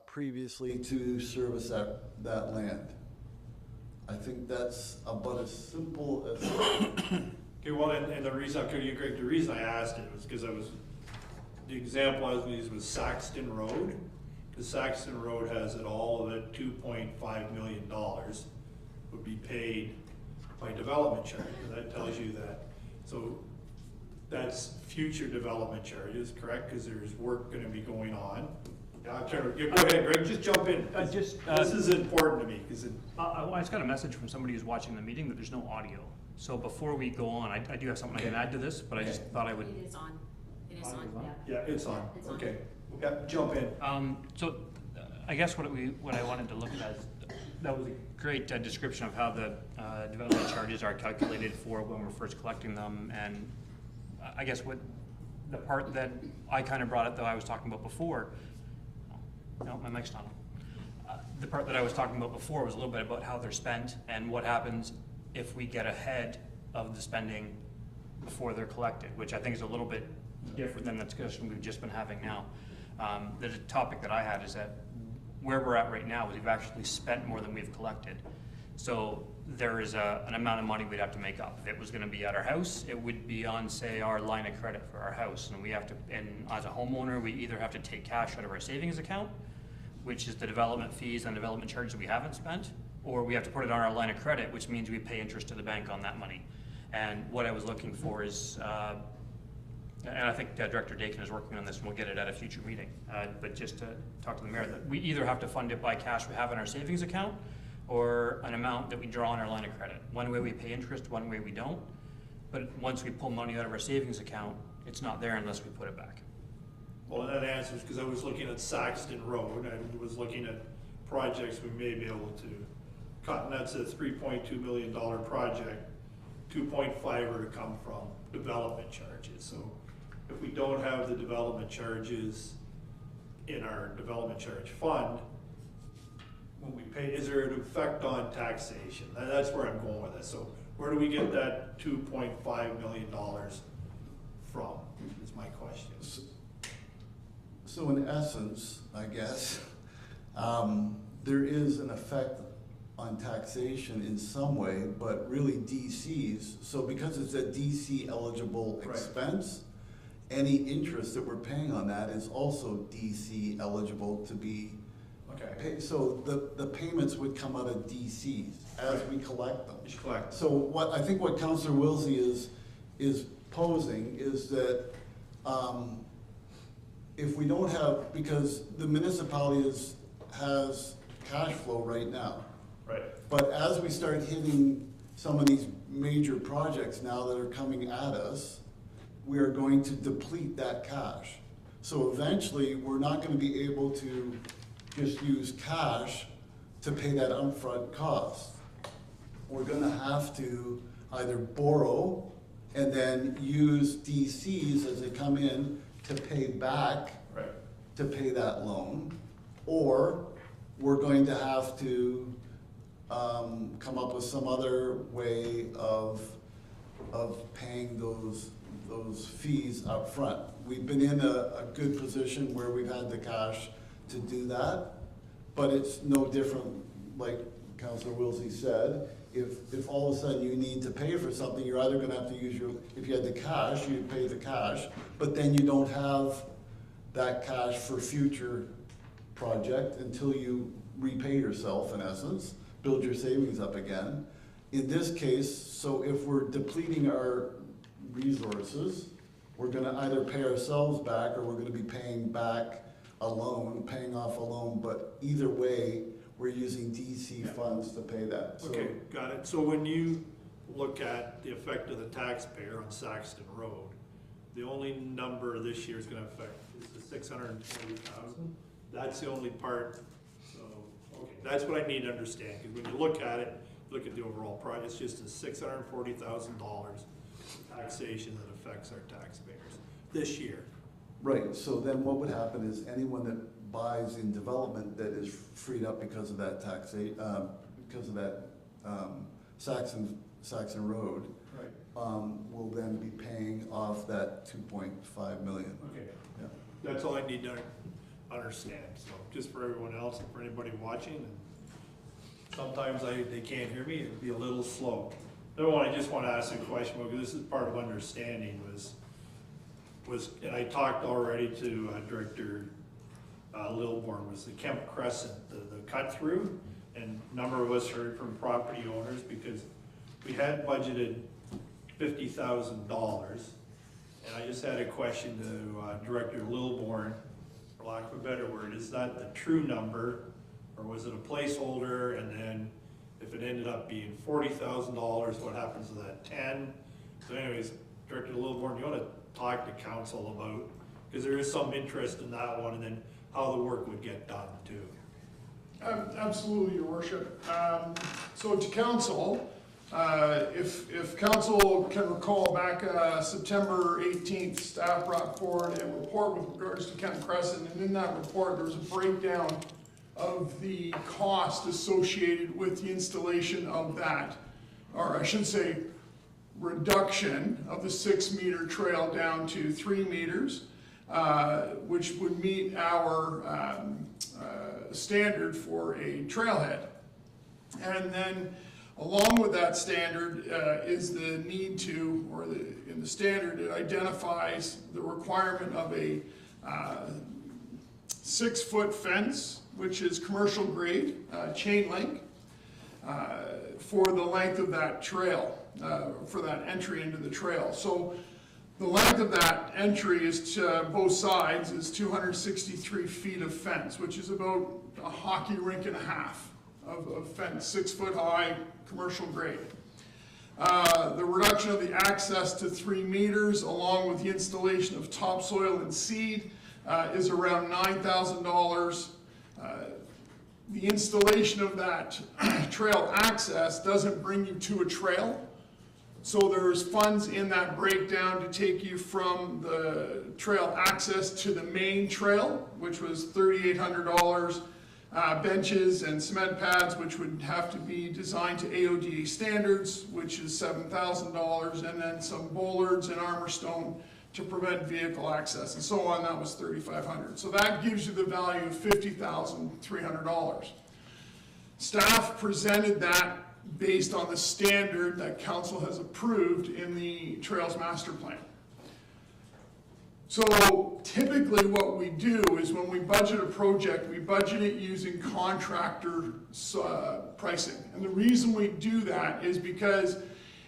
previously to service that land. I think that's about as simple as. Okay, well, and the reason, Greg, the reason I asked it was because the example I was using was Saxton Road. Because Saxton Road has it all of it, $2.5 million would be paid by development charge. And that tells you that. So that's future development charges, correct? Because there's work going to be going on. Go ahead, Greg, just jump in. This is important to me. Because I just got a message from somebody who's watching the meeting that there's no audio. So before we go on, I do have something I can add to this, but I just thought I would. It is on. It is on. Yeah, it's on. It's on. Okay. Yeah, jump in. So I guess what I wanted to look at is, that was a great description of how the development charges are calculated for when we're first collecting them. And I guess what the part that I kind of brought up, though I was talking about before, no, my mic's not on. The part that I was talking about before was a little bit about how they're spent and what happens if we get ahead of the spending before they're collected, which I think is a little bit different than the discussion we've just been having now. The topic that I had is that where we're at right now is we've actually spent more than we've collected. So there is an amount of money we'd have to make up. If it was going to be at our house, it would be on, say, our line of credit for our house. And we have to, and as a homeowner, we either have to take cash out of our savings account, which is the development fees and development charges that we haven't spent, or we have to put it on our line of credit, which means we pay interest to the bank on that money. And what I was looking for is, and I think Director Dakin is working on this, and we'll get it at a future meeting. But just to talk to the mayor, that we either have to fund it by cash we have in our savings account, or an amount that we draw on our line of credit. One way we pay interest, one way we don't. But once we pull money out of our savings account, it's not there unless we put it back. Well, that answers, because I was looking at Saxton Road, I was looking at projects we may be able to cut, and that's a $3.2 million project. 2.5 are to come from development charges. So if we don't have the development charges in our development charge fund, when we pay, is there an effect on taxation? That's where I'm going with this. So where do we get that $2.5 million from, is my question. So in essence, I guess, there is an effect on taxation in some way, but really DCs. So because it's a DC eligible expense, any interest that we're paying on that is also DC eligible to be paid. So the payments would come out of DCs as we collect them. So what I think what Councillor Wilsey is posing is that if we don't have, because the municipality has cash flow right now. Right. But as we start hitting some of these major projects now that are coming at us, we are going to deplete that cash. So eventually, we're not going to be able to just use cash to pay that upfront cost. We're going to have to either borrow and then use DCs as they come in to pay back, to pay that loan, or we're going to have to come up with some other way of paying those fees up front. We've been in a good position where we've had the cash to do that, but it's no different, like Councillor Wilsey said. If all of a sudden you need to pay for something, you're either going to have to use if you had the cash, you'd pay the cash, but then you don't have that cash for future project until you repay yourself, in essence, build your savings up again. In this case, so if we're depleting our resources, we're going to either pay ourselves back or we're going to be paying back a loan, paying off a loan, but either way, we're using DC funds to pay that. So, okay, got it. So when you look at the effect of the taxpayer on Saxton Road, the only number this year is going to affect is the 620,000. That's the only part. So okay, that's what I need to understand. Because when you look at it, look at the overall price. It's just a $640,000 taxation that affects our taxpayers this year. right. So then what would happen is anyone that buys in development that is freed up because of that because of that Saxon Road, will then be paying off that 2.5 million. Okay. Yeah. That's all I need to understand. So just for everyone else and for anybody watching, and sometimes they can't hear me, it'd be a little slow. Another one I just want to ask a question about, because this is part of understanding, was, and I talked already to Director Lilborn, was the Kemp Crescent, the cut through, and a number of us heard from property owners, because we had budgeted $50,000, and I just had a question to Director Lilborn, for lack of a better word, is that the true number, or was it a placeholder, and then if it ended up being $40,000, what happens to that 10? So anyways, Director Lilborn, you want to talk to council about, because there is some interest in that one, and then how the work would get done too. Absolutely, Your Worship. So to council, if council can recall back September 18th, staff brought forward a report with regards to Kent Crescent, and in that report there was a breakdown of the cost associated with the installation of that, or I should say reduction of the 6-meter trail down to 3 meters, which would meet our standard for a trailhead. And then along with that standard is the need to, or in the standard, it identifies the requirement of a 6-foot fence, which is commercial grade, chain link, for the length of that trail, for that entry into the trail. So the length of that entry is to both sides is 263 feet of fence, which is about a hockey rink and a half of fence, 6 foot high, commercial grade. The reduction of the access to 3 meters, along with the installation of topsoil and seed, is around $9,000. The installation of that trail access doesn't bring you to a trail. So there's funds in that breakdown to take you from the trail access to the main trail, which was $3,800, benches and cement pads, which would have to be designed to AODA standards, which is $7,000, and then some bollards and armor stone to prevent vehicle access, and so on. That was $3,500. So that gives you the value of $50,300. Staff presented that based on the standard that council has approved in the Trails Master Plan. So typically what we do is when we budget a project, we budget it using contractor pricing. And the reason we do that is because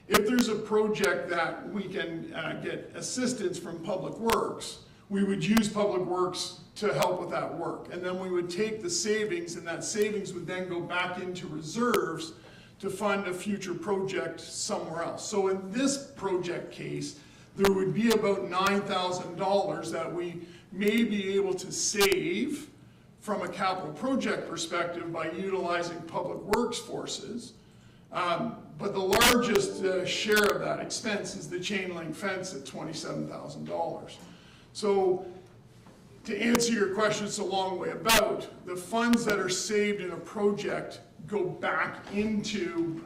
if there's a project that we can get assistance from Public Works, we would use Public Works to help with that work. And then we would take the savings, and that savings would then go back into reserves to fund a future project somewhere else. So in this project case, there would be about $9,000 that we may be able to save from a capital project perspective by utilizing Public Works forces. But the largest share of that expense is the chain link fence at $27,000. So to answer your question, it's a long way about, the funds that are saved in a project go back into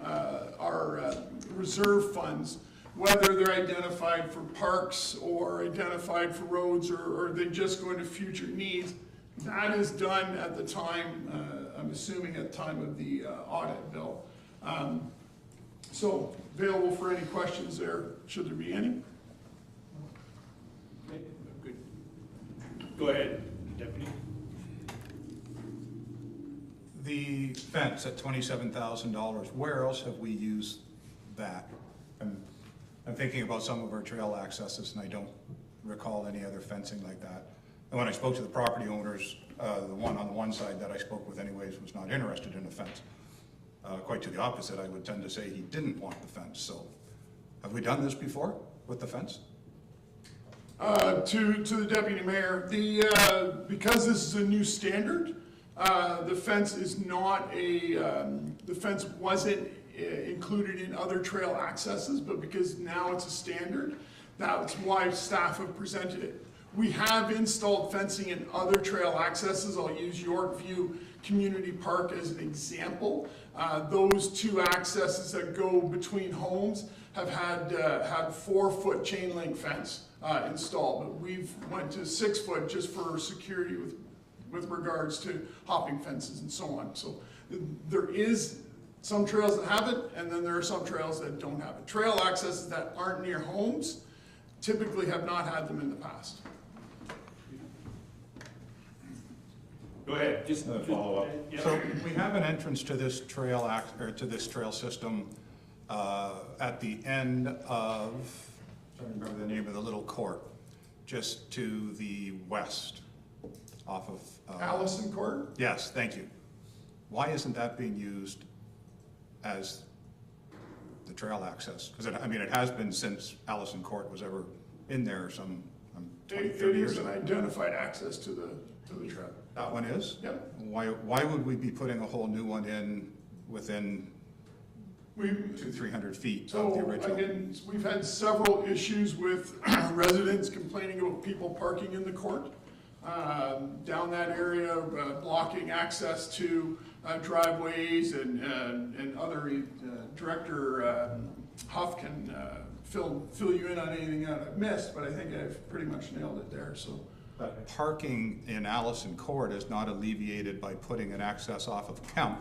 our reserve funds, whether they're identified for parks or identified for roads, or they just go into future needs. That is done at the time, I'm assuming at the time of the audit bill. So available for any questions there, should there be any? Okay, good. Go ahead, Deputy. The fence at $27,000, where else have we used that? I'm thinking about some of our trail accesses, and I don't recall any other fencing like that. And when I spoke to the property owners, the one on the one side that I spoke with anyways was not interested in a fence. Quite to the opposite, I would tend to say he didn't want the fence. So have we done this before with the fence? To the Deputy Mayor, because this is a new standard, the fence is not the fence wasn't included in other trail accesses, but because now it's a standard, that's why staff have presented it. We have installed fencing in other trail accesses. I'll use Yorkview Community Park as an example. Those 2 accesses that go between homes have had 4-foot chain link fence installed, but we've went to 6 foot just for security with with regards to hopping fences and so on. So there is some trails that have it, and then there are some trails that don't have it. Trail accesses that aren't near homes typically have not had them in the past. Go ahead, just. A follow-up. Yeah. So we have an entrance to this trail or to this trail system at the end of, I'm trying to remember the name of the little court, just to the west off of. Allison Court? Yes, thank you. Why isn't that being used as the trail access? Because it has been since Allison Court was ever in there some 20, 30 It years is an ago. identified access to the trail. That one is? Yep. Why would we be putting a whole new one in within We, 200-300 feet of so the original? again, we've had several issues with residents complaining about people parking in the court. Down that area, blocking access to driveways and other, Director Huff can fill you in on anything that I've missed, but I think I've pretty much nailed it there, so. Parking in Allison Court is not alleviated by putting an access off of Kemp,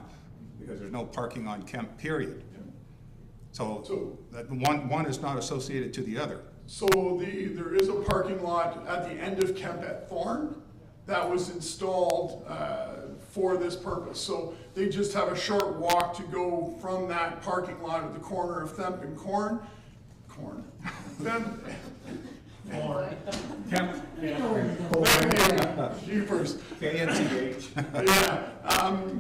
because there's no parking on Kemp, period. So that one is not associated to the other. So there is a parking lot at the end of Kemp at Thorn that was installed for this purpose. So they just have a short walk to go from that parking lot at the corner of Themp and Jeepers. KNTH. Yeah,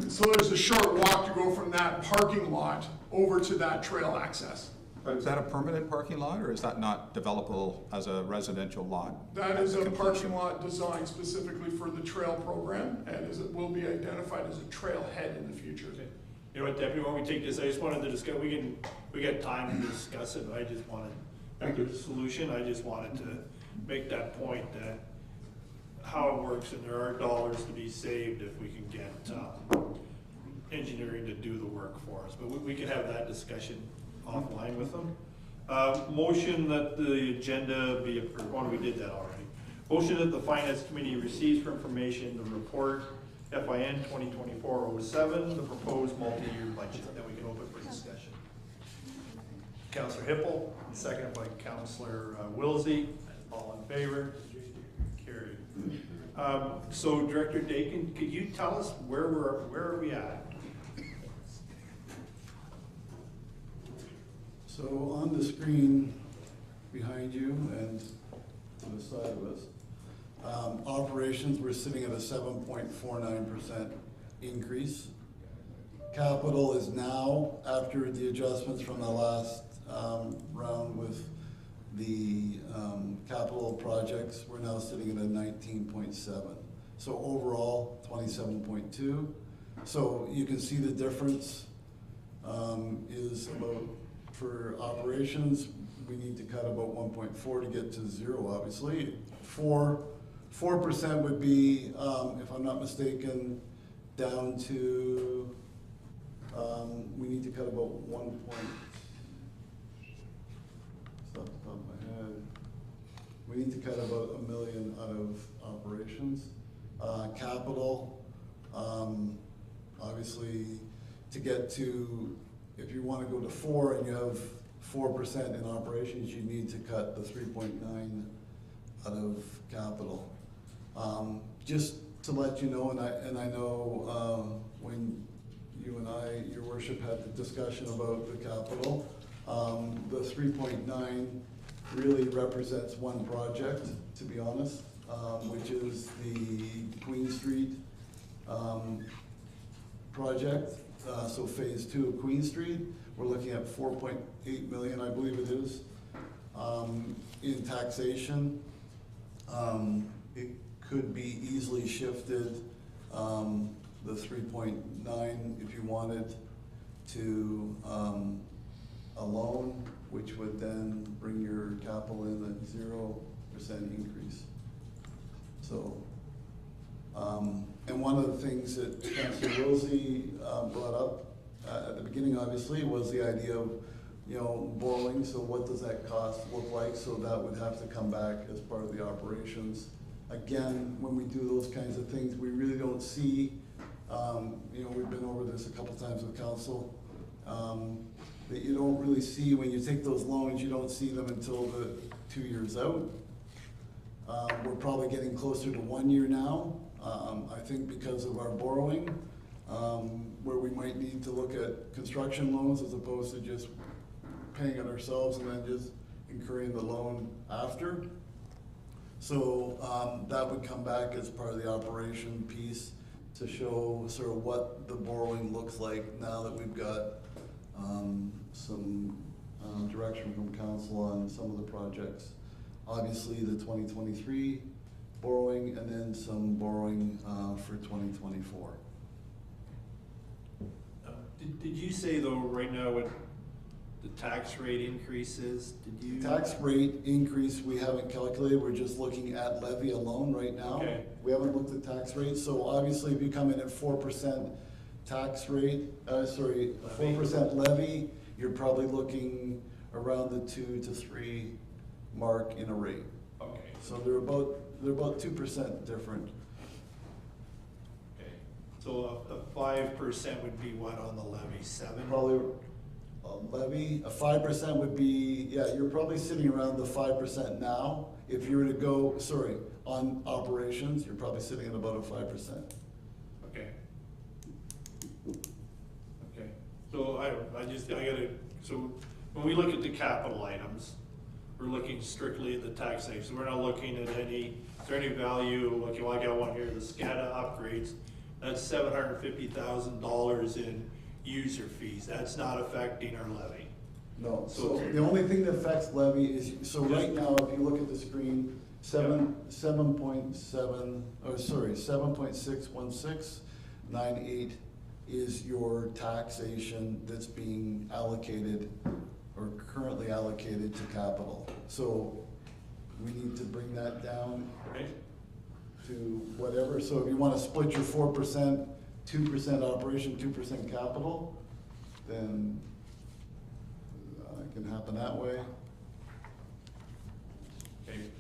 so there's a short walk to go from that parking lot over to that trail access. But is that a permanent parking lot, or is that not developable as a residential lot? That is a parking lot designed specifically for the trail program, and it will be identified as a trailhead in the future. You know what, Deputy, when we take this, I just wanted to discuss, we got time to discuss it, I just wanted, after the solution, I just wanted to make that point that how it works, and there are dollars to be saved if we can get engineering to do the work for us, but we can have that discussion offline with them. Motion that the agenda be approved, well, we did that already. Motion that the Finance Committee receives for information the report FIN 2024-07, the proposed multi-year budget, then we can open for discussion. Councillor Hippel, seconded by Councillor Wilsey. All in favor? Carried. So Director Dakin, could you tell us where are we at? So on the screen behind you and to the side of us, operations, we're sitting at a 7.49% increase. Capital is now, after the adjustments from the last round with the capital projects, we're now sitting at a 19.7. So overall, 27.2. So you can see the difference is about, for operations, we need to cut about 1.4 to get to 0, obviously. 4% would be, if I'm not mistaken, down to, we need to cut about 1 point, off the top of my head, we need to cut about $1 million out of operations. Capital, obviously, to get to, if you want to go to 4 and you have 4% in operations, you need to cut the 3.9 out of capital. Just to let you know, and I know when you and I, your worship, had the discussion about the capital, the 3.9 really represents one project, to be honest, which is the Queen Street project. So phase 2 of Queen Street, we're looking at 4.8 million, I believe it is, in taxation. It could be easily shifted, the 3.9, if you wanted, to a loan, which would then bring your capital in at 0% increase. So, and one of the things that Councillor Wilsey brought up at the beginning, obviously, was the idea of, borrowing. So what does that cost look like? So that would have to come back as part of the operations again, when we do those kinds of things, we really don't see, you know, we've been over this a couple times with council, that you don't really see, when you take those loans, you don't see them until the 2 years out. We're probably getting closer to 1 year now, I think because of our borrowing, where we might need to look at construction loans as opposed to just paying it ourselves and then just incurring the loan after. So that would come back as part of the operation piece to show sort of what the borrowing looks like now that we've got some direction from council on some of the projects. Obviously, the 2023 borrowing and then some borrowing for 2024. Did you say though, right now, what the tax rate increases, did you? Tax rate increase, we haven't calculated, we're just looking at levy alone right now. Okay. We haven't looked at tax rates, so obviously if you come in at 4% tax rate, 4% levy, you're probably looking around the 2 to 3 mark in a rate. Okay. So they're about 2% different. Okay, so a 5% would be what on the levy, 7? Probably a levy, a 5% would be, yeah, you're probably sitting around the 5% now. If you were to go, on operations, you're probably sitting at about a 5%. Okay. Okay, so so when we look at the capital items, we're looking strictly at the taxation. We're not looking at is there any value, okay, well, I got one here, the SCADA upgrades, that's $750,000 in user fees. That's not affecting our levy. No, so the only thing that affects levy is, so right now, if you look at the screen, 7.61698 is your taxation that's being allocated or currently allocated to capital. So we need to bring that down Okay. to whatever. So if you want to split your 4%, 2% operation, 2% capital, then it can happen that way. Okay,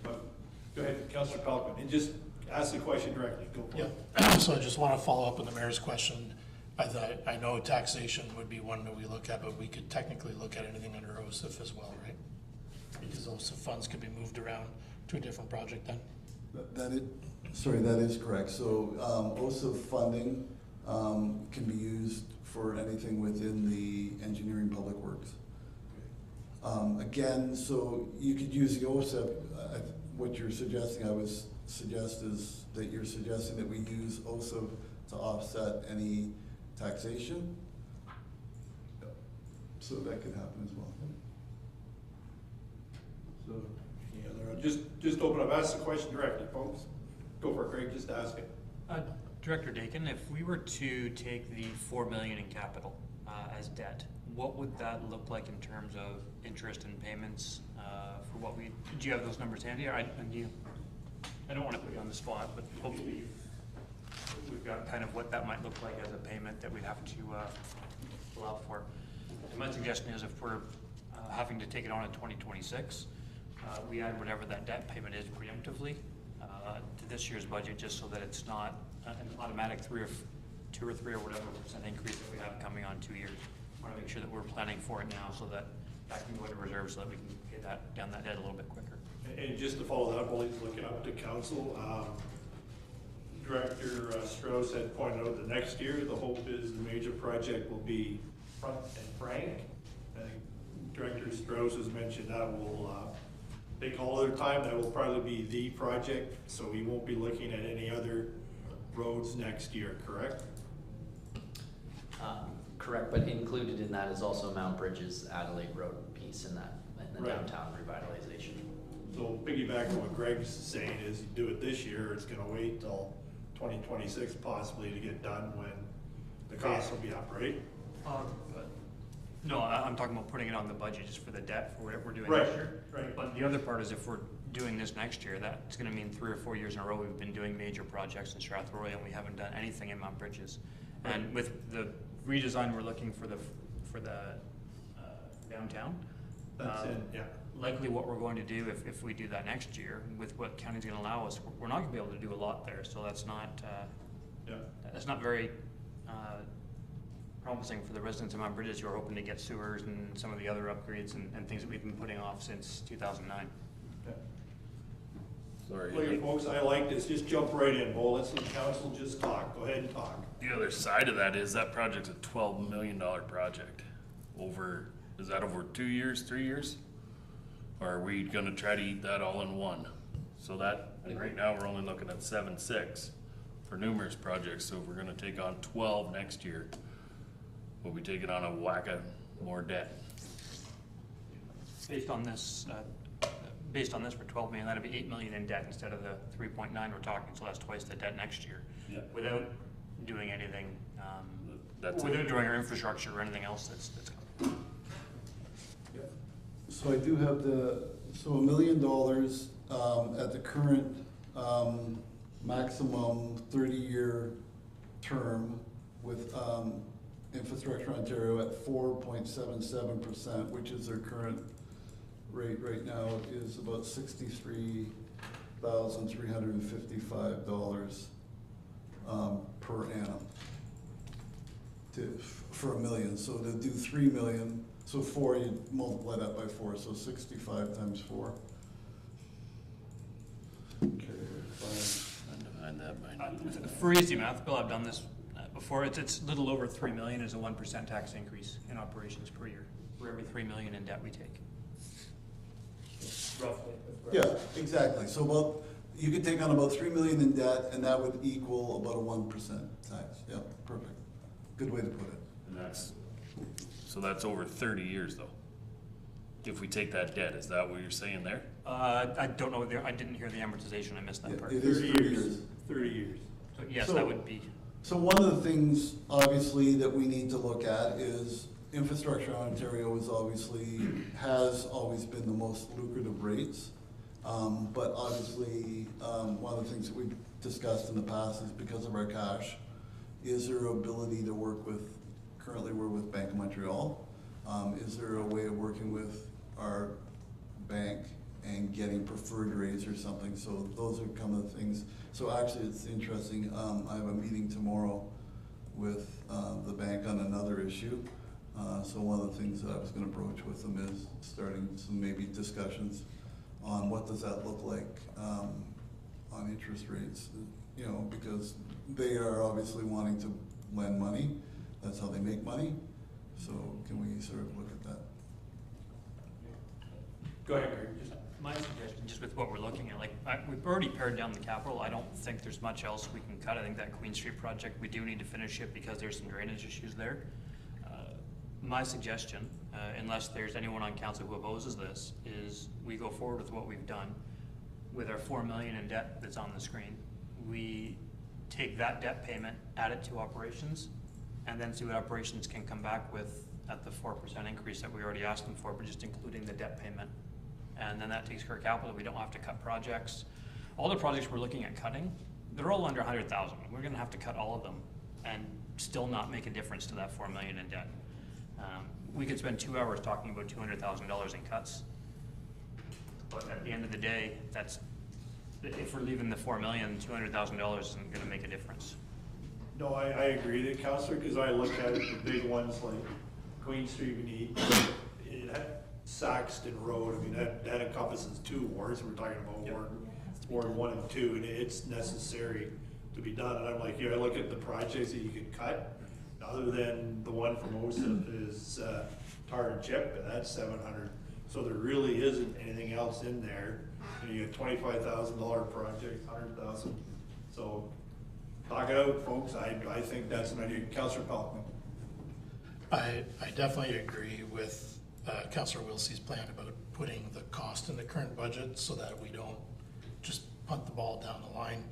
go ahead, Councillor Pelican, and just ask the question directly, go for it. Yeah, so I just want to follow up on the mayor's question. I know taxation would be one that we look at, but we could technically look at anything under OSIF as well, right? Because OSIF funds could be moved around to a different project then? That is correct. So OSIF funding can be used for anything within the engineering public works. Again, so you could use the OSIF, what you're suggesting, I would suggest is that you're suggesting that we use OSIF to offset any taxation. So that could happen as well. So, any other, just open up, ask the question directly, folks. Go for it, Craig, just ask it. Director Dakin, if we were to take the $4 million in capital as debt, what would that look like in terms of interest and payments for what we? Do you have those numbers handy? I don't want to put you on the spot, but hopefully we've got kind of what that might look like as a payment that we'd have to allow for. And my suggestion is if we're having to take it on in 2026, we add whatever that debt payment is preemptively to this year's budget, just so that it's not an automatic 2 or 3 or whatever % increase that we have coming on 2 years. I want to make sure that we're planning for it now, so that that can go into reserve, so that we can pay down that debt a little bit quicker. And just to follow that up, while he's looking up to council, Director Strauss had pointed out that next year, the hope is the major project will be Front and Frank. I think Director Strauss has mentioned that will take all their time. That will probably be the project, so we won't be looking at any other roads next year, correct? Correct, but included in that is also Mount Bridges Adelaide Road piece in the Right. downtown revitalization. So piggyback on what Greg's saying is, you do it this year, it's gonna wait till 2026 possibly to get done when the costs will be up, right? No, I'm talking about putting it on the budget just for the debt for whatever we're doing Right, this year. right. But the other part is if we're doing this next year, that's gonna mean 3 or 4 years in a row we've been doing major projects in Strathroy and we haven't done anything in Mount Bridges. And with the redesign we're looking for the downtown. That's in, yeah. likely what we're going to do if we do that next year with what county's gonna allow us, we're not gonna be able to do a lot there, so that's not, Yeah. that's not very, promising for the residents of Mount Bridges who are hoping to get sewers and some of the other upgrades and things that we've been putting off since 2009. Sorry. Look at folks, I like this, just jump right in, Bo, let's let council just talk, go ahead and talk. The other side of that is that project's a $12 million project. Is that over 2 years, 3 years? Or are we gonna try to eat that all in one? So that, right now, we're only looking at 7.6 for numerous projects, so if we're gonna take on 12 next year, we'll be taking on a whack of more debt. Based on this for 12 million, that'd be 8 million in debt instead of the 3.9 we're talking, so that's twice the debt next year. Yeah. Without doing anything, That's without doing our infrastructure or anything else that's coming. So I do have so $1 million, at the current, maximum 30-year term with, Infrastructure Ontario at 4.77%, which is their current rate right now, is about $63,355 per annum for $1 million. So to do 3 million, so 4, you multiply that by 4, so 65 times 4. Okay, Find that by now. For easy math, Bill, I've done this before, it's a little over 3 million is a 1% tax increase in operations per year, for every 3 million in debt we take. Roughly. Yeah, exactly. So you could take on about 3 million in debt, and that would equal about a 1% tax. Yeah, perfect. Good way to put it. And so that's over 30 years though. If we take that debt, is that what you're saying there? I don't know, I didn't hear the amortization, I missed that Yeah, part. it is 30 years. 30 years. So yes, So- that would be, So one of the things, obviously, that we need to look at is Infrastructure Ontario has always been the most lucrative rates. But obviously, one of the things that we've discussed in the past is because of our cash, is there ability to work with, currently we're with Bank of Montreal. Is there a way of working with our bank and getting preferred rates or something? So those are kind of the things. So actually, it's interesting, I have a meeting tomorrow with the bank on another issue. So one of the things that I was gonna broach with them is starting some maybe discussions on what does that look like on interest rates, you know, because they are obviously wanting to lend money. That's how they make money. So can we sort of look at that? Go ahead, Greg. my suggestion, just with what we're looking at, like, we've already pared down the capital, I don't think there's much else we can cut. I think that Queen Street project, we do need to finish it because there's some drainage issues there. My suggestion, unless there's anyone on council who opposes this, is we go forward with what we've done with our 4 million in debt that's on the screen. We take that debt payment, add it to operations, and then see what operations can come back with at the 4% increase that we already asked them for, but just including the debt payment. And then that takes care of capital. We don't have to cut projects. All the projects we're looking at cutting, they're all under 100,000. We're gonna have to cut all of them and still not make a difference to that 4 million in debt. We could spend 2 hours talking about $200,000 in cuts. But at the end of the day, if we're leaving the 4 million, $200,000 isn't gonna make a difference. No, I agree with Counselor, because I look at it, the big ones like Queen Street, Saxton Road, I mean, that encompasses 2 wards, we're talking about Ward 1 and 2, and it's necessary to be done, and I'm like, I look at the projects that you can cut, other than the one from OSIP is tar and chip, and that's 700, so there really isn't anything else in there. You got $25,000 project, 100,000, so talk it out, folks. I think that's an idea. Councillor Pelkman. I definitely agree with Councillor Wilsey's plan about putting the cost in the current budget so that we don't just punt the ball down the line.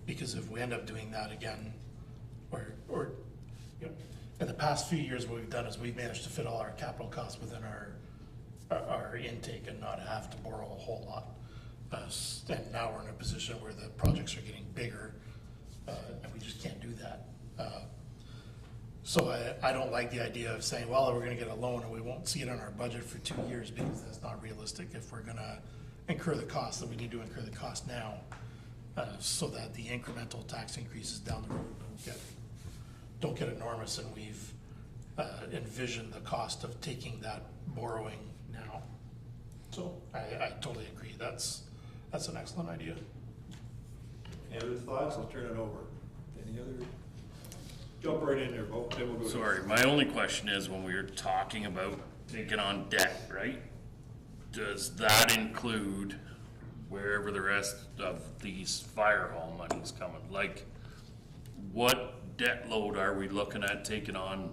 Because if we end up doing that again, or you know, in the past few years, what we've done is we've managed to fit all our capital costs within our intake and not have to borrow a whole lot. And now we're in a position where the projects are getting bigger, and we just can't do that. So I don't like the idea of saying, well, we're gonna get a loan and we won't see it in our budget for 2 years, because that's not realistic. If we're gonna incur the cost, then we need to incur the cost now, so that the incremental tax increases down the road don't get enormous, and we've envisioned the cost of taking that borrowing now. So I totally agree, that's an excellent idea. Any other thoughts? I'll turn it over. Any other? Jump right in there, Bo. Then we'll go. Sorry, my only question is, when we were talking about taking on debt, right? Does that include wherever the rest of these fire hall money's coming? Like, what debt load are we looking at taking on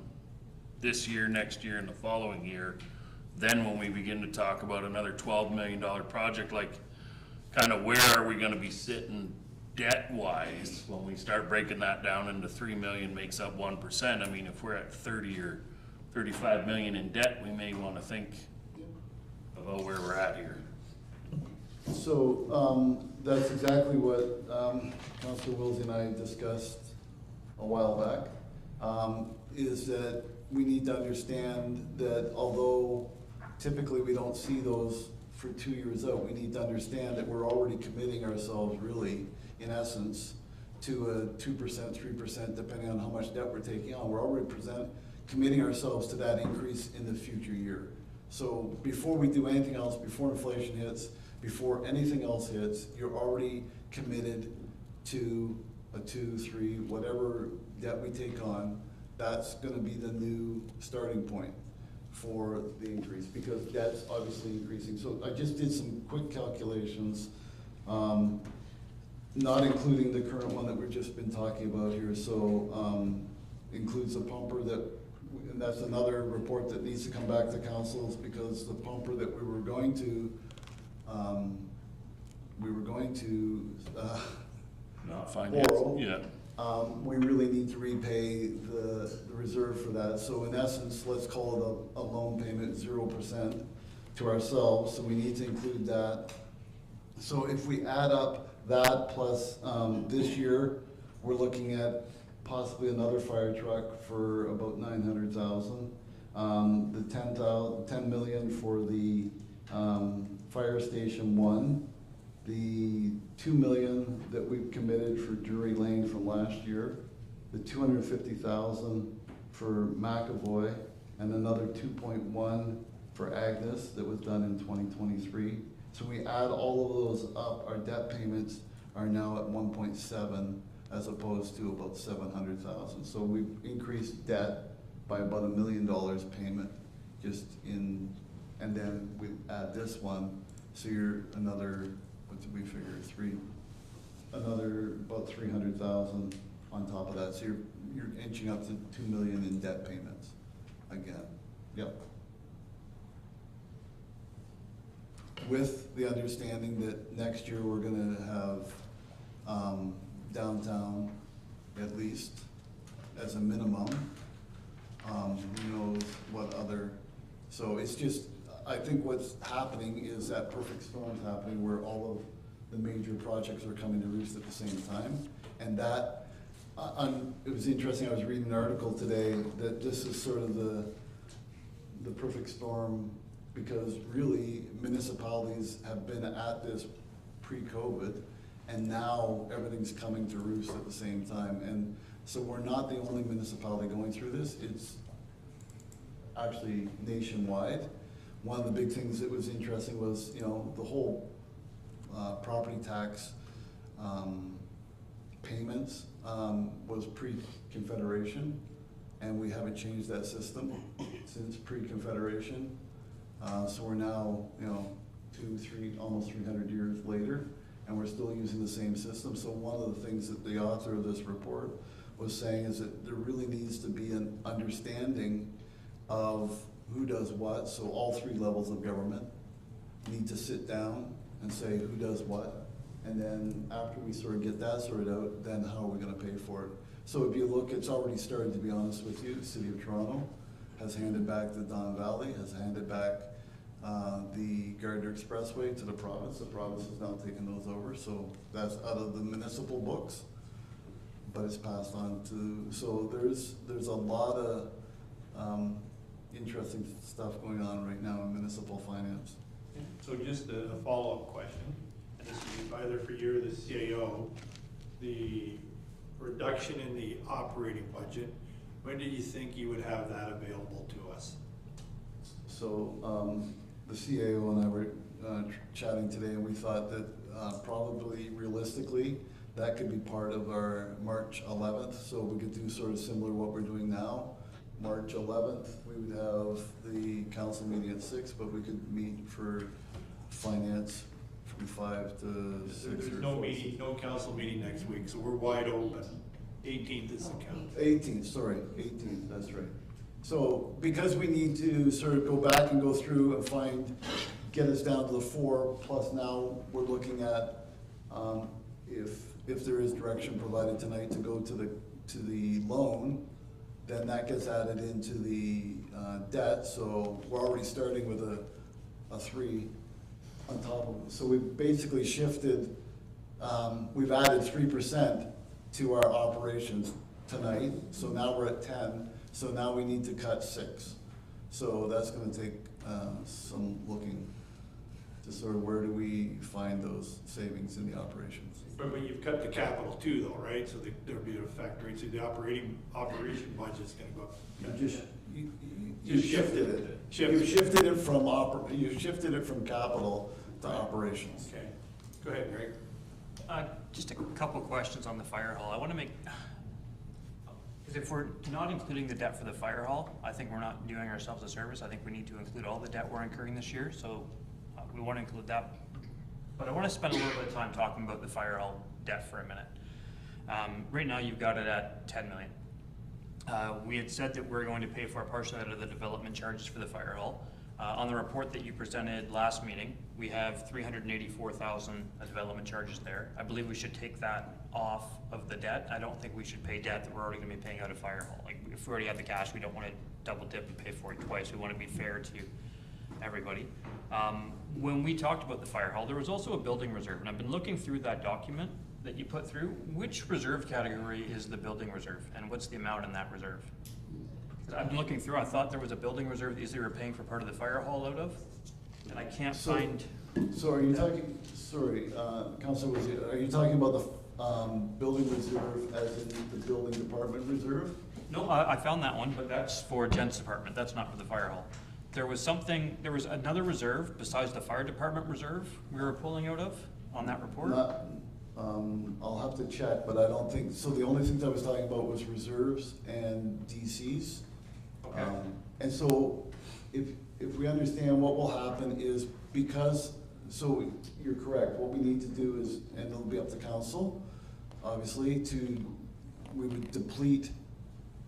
this year, next year, and the following year? Then when we begin to talk about another $12 million project, like, kind of where are we gonna be sitting debt-wise when we start breaking that down into 3 million makes up 1%? I mean, if we're at 30 or 35 million in debt, we may wanna think about where we're at here. So, that's exactly what, Councilor Wilsey and I discussed a while back, is that we need to understand that although typically we don't see those for 2 years out, we need to understand that we're already committing ourselves really, in essence, to a 2%, 3%, depending on how much debt we're taking on. We're already committing ourselves to that increase in the future year. So before we do anything else, before inflation hits, before anything else hits, you're already committed to a 2, 3, whatever debt we take on. That's gonna be the new starting point for the increase, because debt's obviously increasing. So I just did some quick calculations, not including the current one that we've just been talking about here. So includes a pumper that, and that's another report that needs to come back to councils, because the pumper that we were going to Not finance, borrow, yeah. we really need to repay the reserve for that. So in essence, let's call it a loan payment, 0% to ourselves, so we need to include that. So if we add up that plus, this year, we're looking at possibly another fire truck for about 900,000. The 10 million for the, fire station 1, the 2 million that we've committed for Drury Lane from last year, the 250,000 for McAvoy, and another 2.1 for Agnes that was done in 2023. So we add all of those up, our debt payments are now at 1.7 as opposed to about 700,000. So we've increased debt by about $1 million payment just in, and then we add this one, so you're another, what did we figure, another about 300,000 on top of that. So you're inching up to 2 million in debt payments again. Yep. With the understanding that next year we're gonna have downtown at least as a minimum. Who knows what other, so it's just, I think what's happening is that perfect storm's happening where all of the major projects are coming to roost at the same time. And that, it was interesting, I was reading an article today that this is sort of the perfect storm, because really municipalities have been at this pre-COVID, and now everything's coming to roost at the same time. And so we're not the only municipality going through this, it's actually nationwide. One of the big things that was interesting was, you know, the whole property tax payments was pre-Confederation, and we haven't changed that system since pre-Confederation. So we're now, you know, 2, 3, almost 300 years later, and we're still using the same system. So one of the things that the author of this report was saying is that there really needs to be an understanding of who does what. So all 3 levels of government need to sit down and say who does what. And then after we sort of get that sorted out, then how are we gonna pay for it? So if you look, it's already started, to be honest with you. The City of Toronto has handed back the Don Valley, has handed back the Gardner Expressway to the province. The province has now taken those over, so that's out of the municipal books. but it's passed on to, so there's a lot of, interesting stuff going on right now in municipal finance. So just a follow-up question, and this is either for you or the CAO, the reduction in the operating budget, when did you think you would have that available to us? So, the CAO and I were chatting today, and we thought that probably realistically, that could be part of our March 11th, so we could do sort of similar to what we're doing now. March 11th, we would have the council meeting at 6, but we could meet for finance from 5 to 6. There's or no 4. meeting, no council meeting next week, so we're wide open. 18th is the count. 18th, that's right. So, because we need to sort of go back and go through and find, get us down to the 4, plus now we're looking at, if there is direction provided tonight to go to the loan, then that gets added into the debt, so we're already starting with a 3 on top of it. So we've basically shifted, we've added 3% to our operations tonight, so now we're at 10, so now we need to cut 6. So that's gonna take some looking to sort of where do we find those savings in the operations. But you've cut the capital too though, right? So there'll be an effect, right? So the operation budget's gonna go up. You shifted it. You shifted it from you shifted it from capital to operations. Okay, go ahead, Greg. Just a couple questions on the fire hall. I want to make, because if we're not including the debt for the fire hall, I think we're not doing ourselves a service. I think we need to include all the debt we're incurring this year, so we want to include that. But I want to spend a little bit of time talking about the fire hall debt for a minute. Right now, you've got it at 10 million. We had said that we're going to pay for a portion out of the development charges for the fire hall. On the report that you presented last meeting, we have 384,000 development charges there. I believe we should take that off of the debt. I don't think we should pay debt that we're already going to be paying out of fire hall. Like, if we already have the cash, we don't want to double dip and pay for it twice. We want to be fair to everybody. When we talked about the fire hall, there was also a building reserve, and I've been looking through that document that you put through. Which reserve category is the building reserve, and what's the amount in that reserve? I've been looking through, I thought there was a building reserve that you were paying for part of the fire hall out of, and I can't find. So are you talking, sorry, Councilor, are you talking about the building reserve as in the building department reserve? No, I found that one, but that's for Jen's department, that's not for the fire hall. There was another reserve besides the fire department reserve we were pulling out of on that report? Not, I'll have to check, but I don't think, so the only things I was talking about was reserves and DCs. Okay. And so, if we understand what will happen is because, so you're correct, what we need to do is, and it'll be up to council, obviously, we would deplete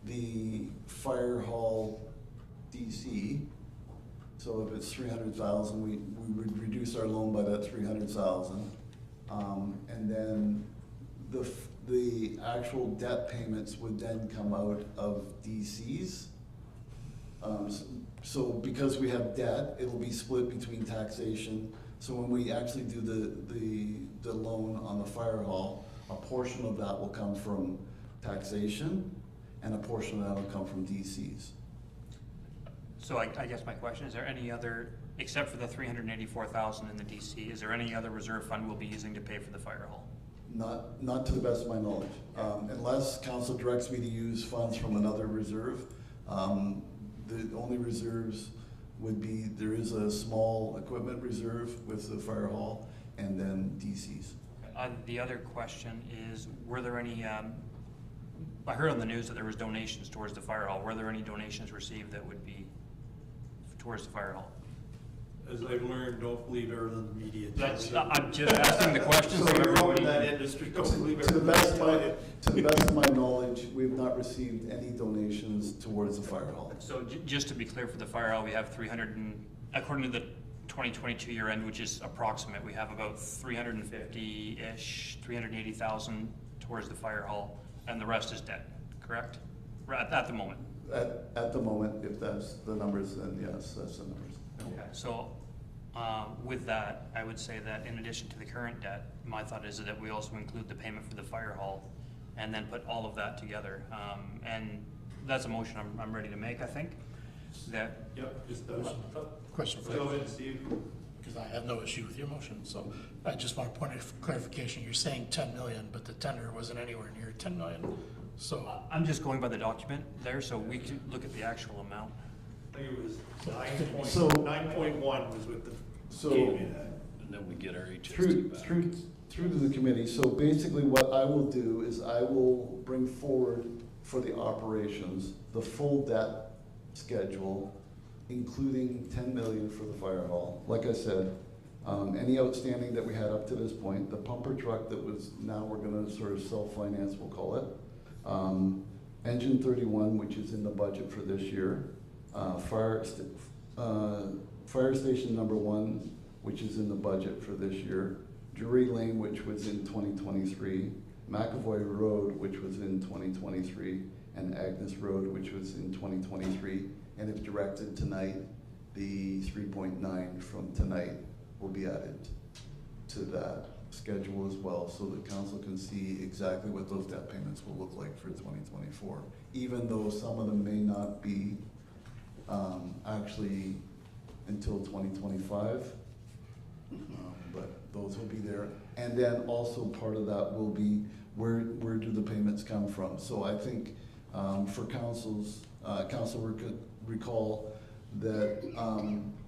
the fire hall DC. So if it's 300,000, we would reduce our loan by that 300,000. And then the actual debt payments would then come out of DCs. So because we have debt, it'll be split between taxation. So when we actually do the loan on the fire hall, a portion of that will come from taxation and a portion of that will come from DCs. So I guess my question, is there any other, except for the 384,000 in the DC, is there any other reserve fund we'll be using to pay for the fire hall? Not to the best of my knowledge. Unless council directs me to use funds from another reserve, the only reserves would be, there is a small equipment reserve with the fire hall and then DCs. The other question is, were there any, I heard on the news that there was donations towards the fire hall. Were there any donations received that would be towards the fire hall? As I've learned, don't believe everything the media tells you. I'm just asking the question. So you're all in that industry, don't believe To the everything. best of my knowledge, we've not received any donations towards the fire hall. So just to be clear, for the fire hall, we have 300 and, according to the 2022 year end, which is approximate, we have about 350-ish, 380,000 towards the fire hall, and the rest is debt, correct? At the moment. At the moment, if that's the numbers, then yes, that's the numbers. Okay, so with that, I would say that in addition to the current debt, my thought is that we also include the payment for the fire hall and then put all of that together. And that's a motion I'm ready to make, I think, that, Yep, just those. Question for Go you, ahead, Steve. because I have no issue with your motion, so I just want a point of clarification. You're saying 10 million, but the tender wasn't anywhere near 10 million, so. I'm just going by the document there, so we can look at the actual amount. I think it was So- 9.1 was what the So- gave me that. And then we get our HST Through, back. through to the committee, so basically what I will do is I will bring forward for the operations, the full debt schedule, including 10 million for the fire hall. Like I said, any outstanding that we had up to this point, the pumper truck that was, now we're gonna sort of self-finance, we'll call it. Engine 31, which is in the budget for this year. Fire station number 1, which is in the budget for this year. Drury Lane, which was in 2023. McAvoy Road, which was in 2023. And Agnes Road, which was in 2023. And if directed tonight, the 3.9 from tonight will be added to that schedule as well, so that council can see exactly what those debt payments will look like for 2024. Even though some of them may not be actually until 2025, but those will be there. And then also part of that will be where do the payments come from? So I think for council recall that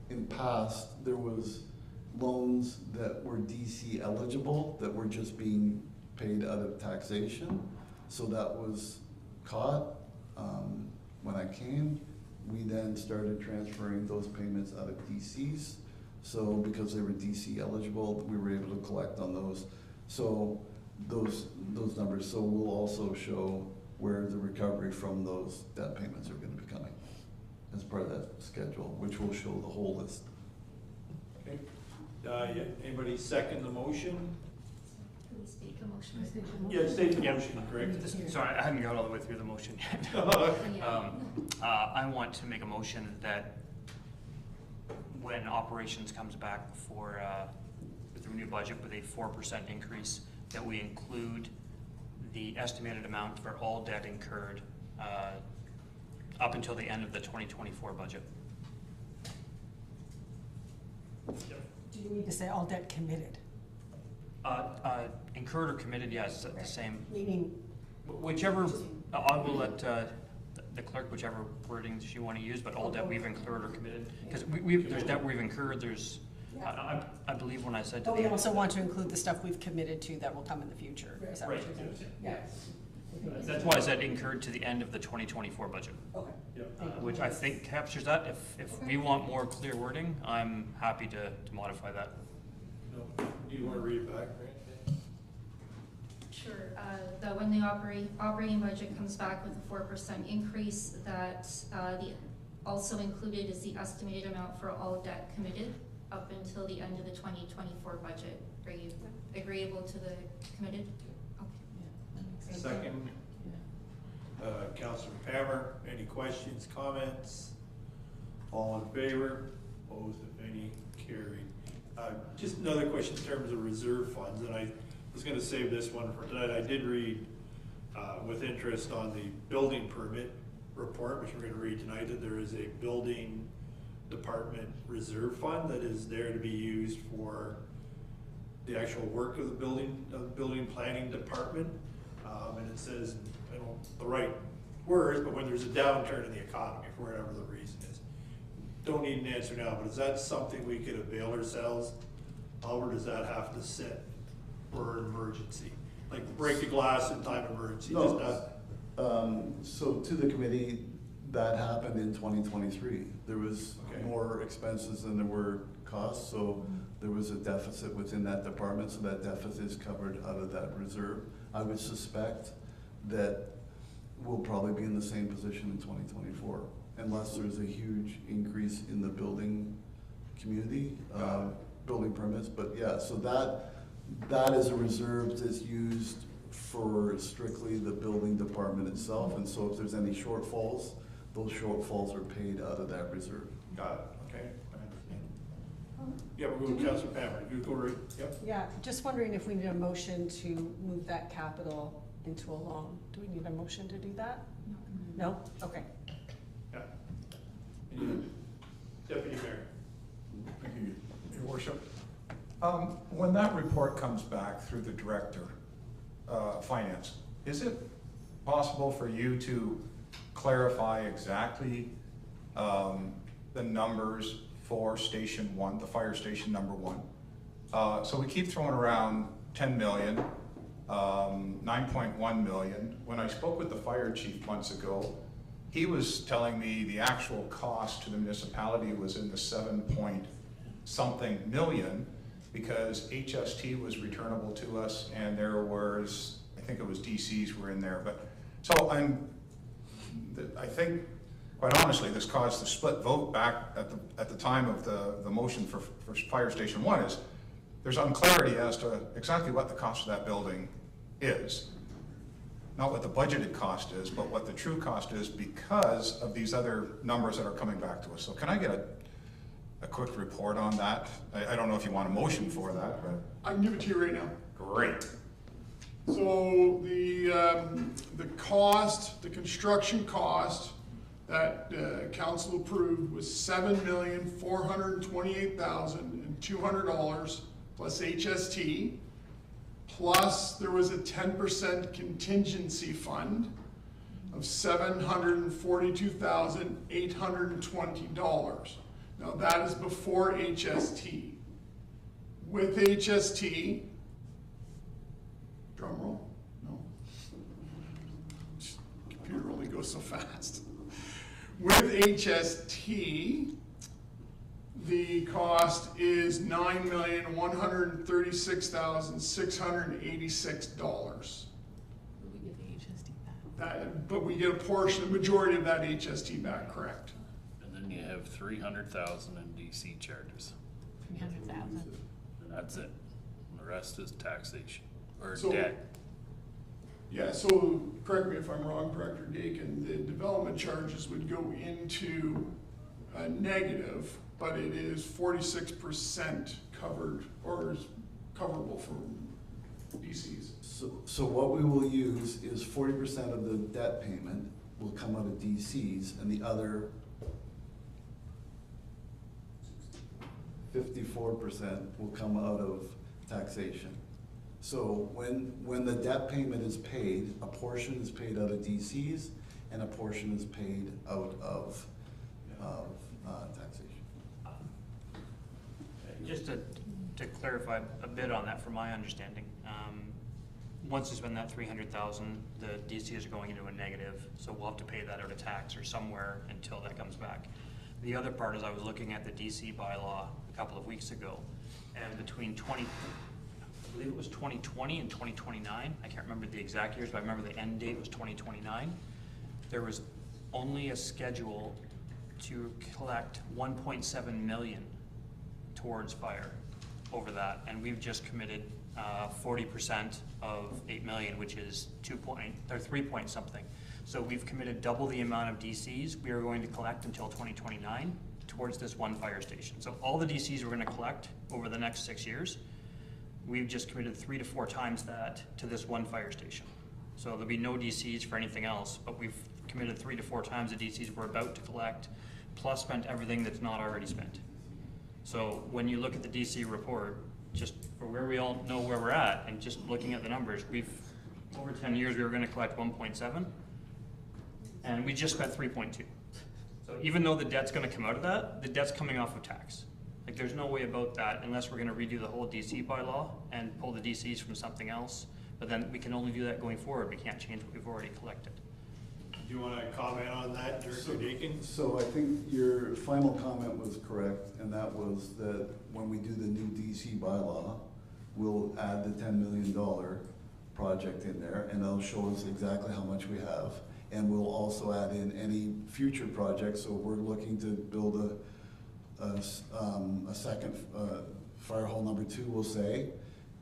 in past there was loans that were DC eligible that were just being paid out of taxation. So that was caught when I came. We then started transferring those payments out of DCs. So because they were DC eligible, we were able to collect on those. So those numbers. So we'll also show where the recovery from those debt payments are going to be coming as part of that schedule, which will show the whole list. Okay. Yeah, anybody second the motion? Can we speak a motion? Yeah, state the Yeah. motion, correct? Sorry, I hadn't got all the way through the motion yet. Yeah. I want to make a motion that when operations comes back for, with the new budget with a 4% increase, that we include the estimated amount for all debt incurred up until the end of the 2024 budget. Do you need to say all debt committed? Incurred or committed, yes, the same. Meaning, Whichever, I will let the clerk, whichever wording she want to use, but all debt we've incurred or committed. Because there's debt we've incurred, there's, I believe when I said to but we the. also want to include the stuff we've committed to that will come in the future. Is that what Right. you're saying? Yeah. That's why I said incurred to the end of the 2024 budget, Okay. which I think captures that. If we want more clear wording, I'm happy to modify that. No. Do you want to read it back, Grant? Sure, that when the operating budget comes back with a 4% increase, that the, also included is the estimated amount for all debt committed up until the end of the 2024 budget. Are you agreeable to the committed? Okay. Second. Councilor Pammer, any questions, comments? All in favor? Opposed, if any, carried. Just another question in terms of reserve funds, and I was gonna save this one for tonight. I did read with interest on the building permit report, which we're gonna read tonight, that there is a building department reserve fund that is there to be used for the actual work of the building planning department. And it says, I don't know the right words, but when there's a downturn in the economy, for whatever the reason is. Don't need an answer now, but is that something we could avail ourselves of, or does that have to sit for an emergency? Like break the glass in time of emergency, just not. So to the committee, that happened in 2023. There was Okay. more expenses than there were costs, so there was a deficit within that department, so that deficit is covered out of that reserve. I would suspect that we'll probably be in the same position in 2024, unless there's a huge increase in the building community, building permits. But yeah, so that is a reserve that's used for strictly the building department itself. And so if there's any shortfalls, those shortfalls are paid out of that reserve. Got it, okay, I understand. Yeah, we'll go with Councilor Pammer, you go right, yep. Yeah, just wondering if we need a motion to move that capital into a loan. Do we need a motion to do that? No? Okay. Yeah. Deputy Mayor. Thank you, Your Worship. When that report comes back through the Director, Finance, is it possible for you to clarify exactly the numbers for Station 1, the fire station number 1? So we keep throwing around 10 million, 9.1 million. When I spoke with the fire chief months ago, he was telling me the actual cost to the municipality was in the 7-point-something million, because HST was returnable to us, and there was, I think it was DCs were in there. But so I think, quite honestly, this caused the split vote back at the time of the motion for Fire Station 1. Is there's unclarity as to exactly what the cost of that building is. Not what the budgeted cost is, but what the true cost is, because of these other numbers that are coming back to us. So can I get a quick report on that? I don't know if you want a motion for that, but. I can give it to you right now. Great. So the cost, the construction cost that council approved was $7,428,200 plus HST, plus there was a 10% contingency fund of $742,820. Now that is before HST. With HST, drum roll, no. Computer only goes so fast. With HST, the cost is $9,136,686. We get the HST back. But we get a portion, the majority of that HST back, correct? And then you have 300,000 in DC charges. 300,000. And that's it. And the rest is taxation, or So- debt. Yeah, so correct me if I'm wrong, Director Dakin, the development charges would go into a negative, but it is 46% covered, or is coverable for DCs. So what we will use is 40% of the debt payment will come out of DCs, and the other 54% will come out of taxation. So when the debt payment is paid, a portion is paid out of DCs and a portion is paid out of taxation. Just to clarify a bit on that from my understanding, once you spend that 300,000, the DCs are going into a negative, so we'll have to pay that out of tax or somewhere until that comes back. The other part is I was looking at the DC bylaw a couple of weeks ago, and between I believe it was 2020 and 2029, I can't remember the exact years, but I remember the end date was 2029. There was only a schedule to collect 1.7 million towards fire over that, and we've just committed 40% of 8 million, which is 3 point something. So we've committed double the amount of DCs we are going to collect until 2029 towards this one fire station. So all the DCs we're going to collect over the next 6 years, we've just committed 3 to 4 times that to this one fire station. So there'll be no DCs for anything else, but we've committed 3 to 4 times the DCs we're about to collect, plus spent everything that's not already spent. So when you look at the DC report, just for where we all know where we're at, and just looking at the numbers, over 10 years, we were gonna collect 1.7, and we just spent 3.2. So even though the debt's gonna come out of that, the debt's coming off of tax. Like, there's no way about that unless we're gonna redo the whole DC bylaw and pull the DCs from something else, but then we can only do that going forward. We can't change what we've already collected. Do you want to comment on that, Director Dakin? So I think your final comment was correct, and that was that when we do the new DC bylaw, we'll add the $10 million project in there, and that'll show us exactly how much we have. And we'll also add in any future projects, so we're looking to build a second fire hall number 2, we'll say,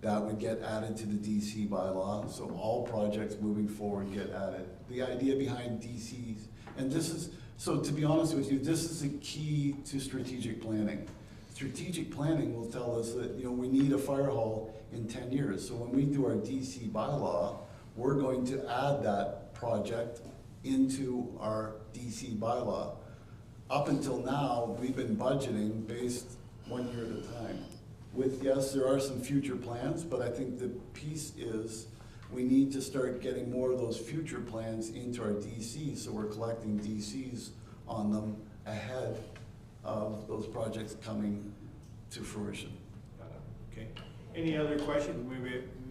that would get added to the DC bylaw, so all projects moving forward get added. The idea behind DCs, and this is, so to be honest with you, this is a key to strategic planning. Strategic planning will tell us that, we need a fire hall in 10 years. So when we do our DC bylaw, we're going to add that project into our DC bylaw. Up until now, we've been budgeting based 1 year at a time. With, yes, there are some future plans, but I think the piece is we need to start getting more of those future plans into our DCs, so we're collecting DCs on them ahead of those projects coming to fruition. Okay. Any other questions? We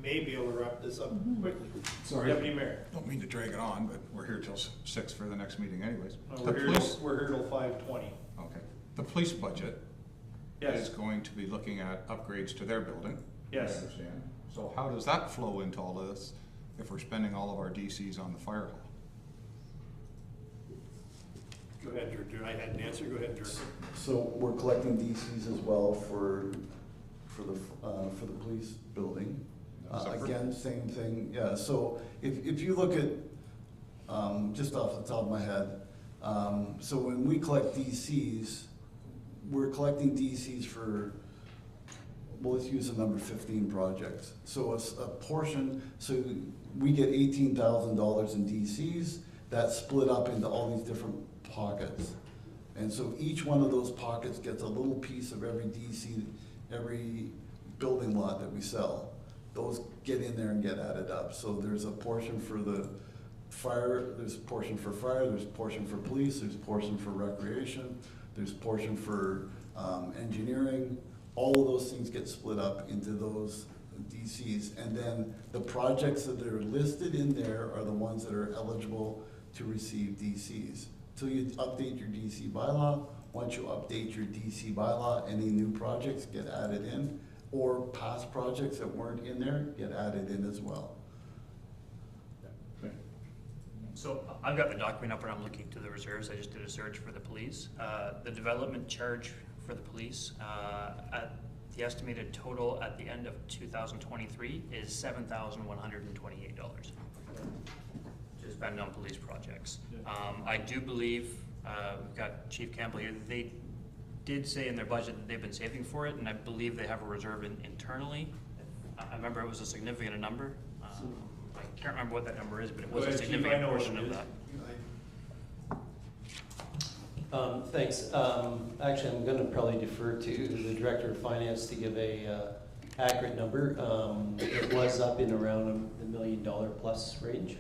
may be able to wrap this up quickly. Sorry. Deputy Mayor. Don't mean to drag it on, but we're here till 6 for the next meeting anyways. No, The police, we're here till 5:20. okay. The police budget Yes. is going to be looking at upgrades to their building. Yes. I understand. So how does that flow into all of this if we're spending all of our DCs on the fire hall? Go ahead, Drew. I had an answer. Go ahead, Drew. So we're collecting DCs as well for the police building. Separate? Again, same thing, yeah, so if you look at, just off the top of my head, so when we collect DCs, we're collecting DCs for, well, let's use the number 15 projects. So a portion, so we get $18,000 in DCs, that's split up into all these different pockets. And so each one of those pockets gets a little piece of every DC, every building lot that we sell. Those get in there and get added up. So there's a portion for the fire, there's a portion for fire, there's a portion for police, there's a portion for recreation, there's a portion for engineering. All of those things get split up into those DCs. And then the projects that are listed in there are the ones that are eligible to receive DCs. Till you update your DC bylaw, once you update your DC bylaw, any new projects get added in, or past projects that weren't in there get added in as well. So I've got the document up and I'm looking to the reserves. I just did a search for the police. The development charge for the police, at the estimated total at the end of 2023 is $7,128 to spend on police projects. I do believe, we've got Chief Campbell here, they did say in their budget that they've been saving for it, and I believe they have a reserve internally. I remember it was a significant number. I can't remember what that number is, but it was a significant portion of that. Thanks. Actually, I'm gonna probably defer to the Director of Finance to give a accurate number. It was up in around the $1 million plus range.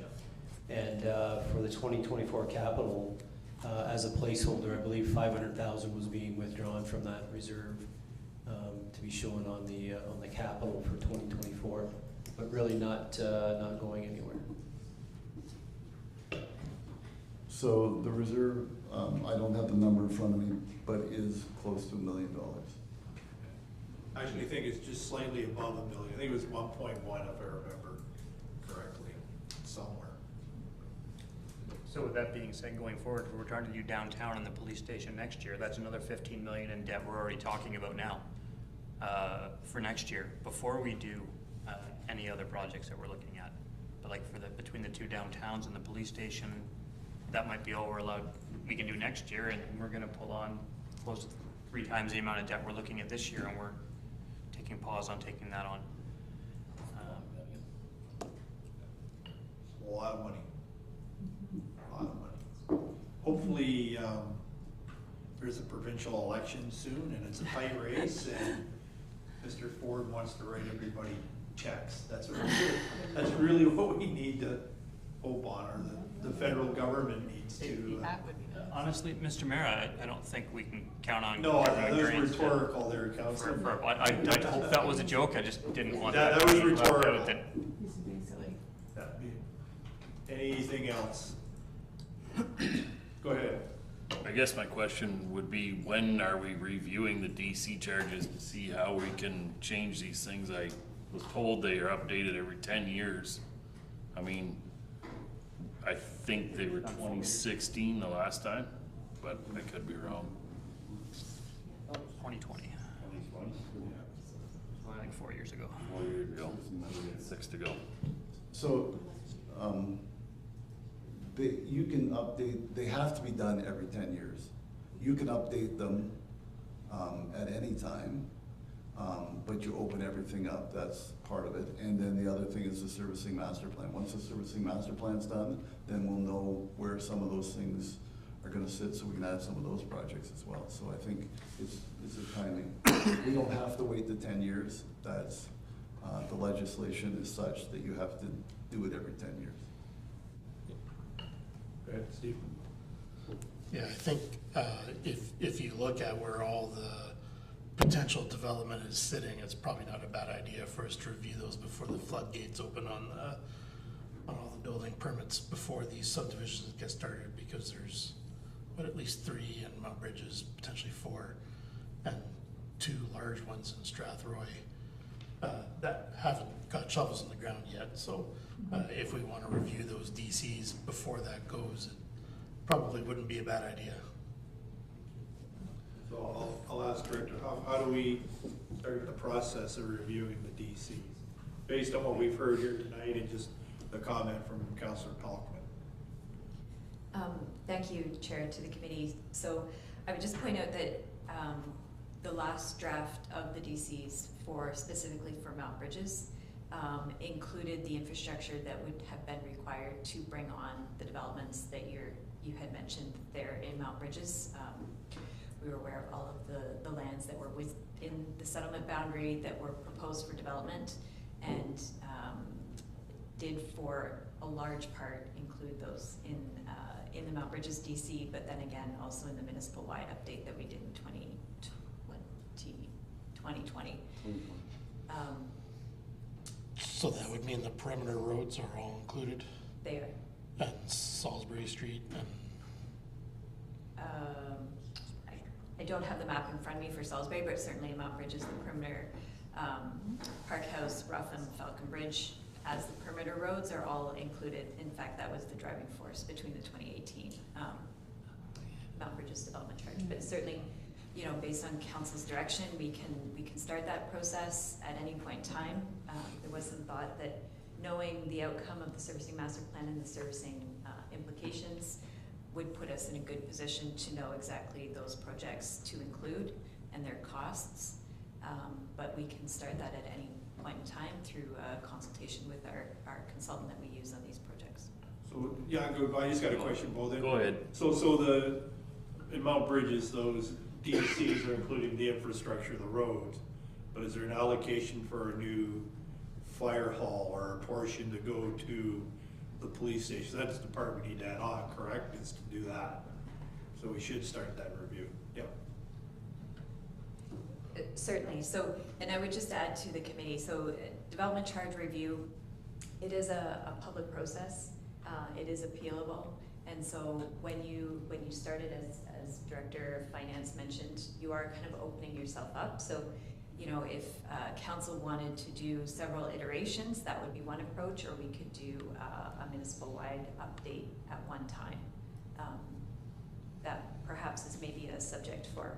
And for the 2024 capital, as a placeholder, I believe 500,000 was being withdrawn from that reserve to be shown on the capital for 2024, but really not going anywhere. So the reserve, I don't have the number in front of me, but is close to $1 million. I actually think it's just slightly above $1 million. I think it was 1.1 if I remember correctly, somewhere. So with that being said, going forward, if we're trying to do downtown and the police station next year, that's another 15 million in debt we're already talking about now for next year, before we do any other projects that we're looking at. But like for between the two downtowns and the police station, that might be all we're allowed, we can do next year, and we're gonna pull on close to 3 times the amount of debt we're looking at this year, and we're taking pause on taking that on. A lot of money. A lot of money. Hopefully, there's a provincial election soon and it's a tight race and Mr. Ford wants to write everybody checks. That's really what we need to hope on, or the federal government needs to. Honestly, Mr. Mayor, I don't think we can count on. No, government that was grants rhetorical there, Councilor. I hope that was a joke, I just didn't want That that. was to be left out rhetorical. that- Anything else? Go ahead. I guess my question would be, when are we reviewing the DC charges to see how we can change these things? I was told they are updated every 10 years. I mean, I think they were 2016 the last time, but I could be wrong. 2020, I think 4 years ago. 4 years ago, 6 to go. So, you can update, they have to be done every 10 years. You can update them at any time. but you open everything up, that's part of it. And then the other thing is the servicing master plan. Once the servicing master plan's done, then we'll know where some of those things are gonna sit, so we can add some of those projects as well. So I think it's a timing. We don't have to wait the 10 years. That's, the legislation is such that you have to do it every 10 years. Go ahead, Steve. Yeah, I think if you look at where all the potential development is sitting, it's probably not a bad idea for us to review those before the floodgates open on all the building permits before these subdivisions get started, because there's, at least 3 in Mount Bridges, potentially 4, and 2 large ones in Strathroy that haven't got shovels in the ground yet. So if we want to review those DCs before that goes, it probably wouldn't be a bad idea. So I'll ask Director, how do we start the process of reviewing the DCs? Based on what we've heard here tonight and just the comment from Councillor Palkman. Thank you, Chair, to the committee. So I would just point out that the last draft of the DCs for specifically for Mount Bridges included the infrastructure that would have been required to bring on the developments that you had mentioned there in Mount Bridges. We were aware of all of the lands that were within the settlement boundary that were proposed for development, and did for a large part include those in the Mount Bridges DC, but then again also in the municipal wide update that we did in 2020. So that would mean the perimeter roads are all included, They are. and Salisbury Street, and I don't have the map in front of me for Salisbury, but certainly in Mount Bridges, the perimeter, Park House, Rougham, Falcon Bridge, as the perimeter roads are all included. In fact, that was the driving force between the 2018 Mount Bridges development charge. But certainly, you know, based on council's direction, we can start that process at any point in time. There was some thought that knowing the outcome of the servicing master plan and the servicing implications would put us in a good position to know exactly those projects to include and their costs. But we can start that at any point in time through a consultation with our consultant that we use on these projects. So, yeah, I just got a question, Bo. Go ahead. So in Mount Bridges, those DCs are including the infrastructure, the roads, but is there an allocation for a new fire hall or a portion to go to the police station? That's the part we need to add on, correct? Is to do that. So we should start that review. Yep. Certainly. So, and I would just add to the committee, so development charge review, it is a public process. It is appealable. And so when you started as Director of Finance mentioned, you are kind of opening yourself up. So, you know, if council wanted to do several iterations, that would be one approach, or we could do a municipal-wide update at one time. That perhaps is maybe a subject for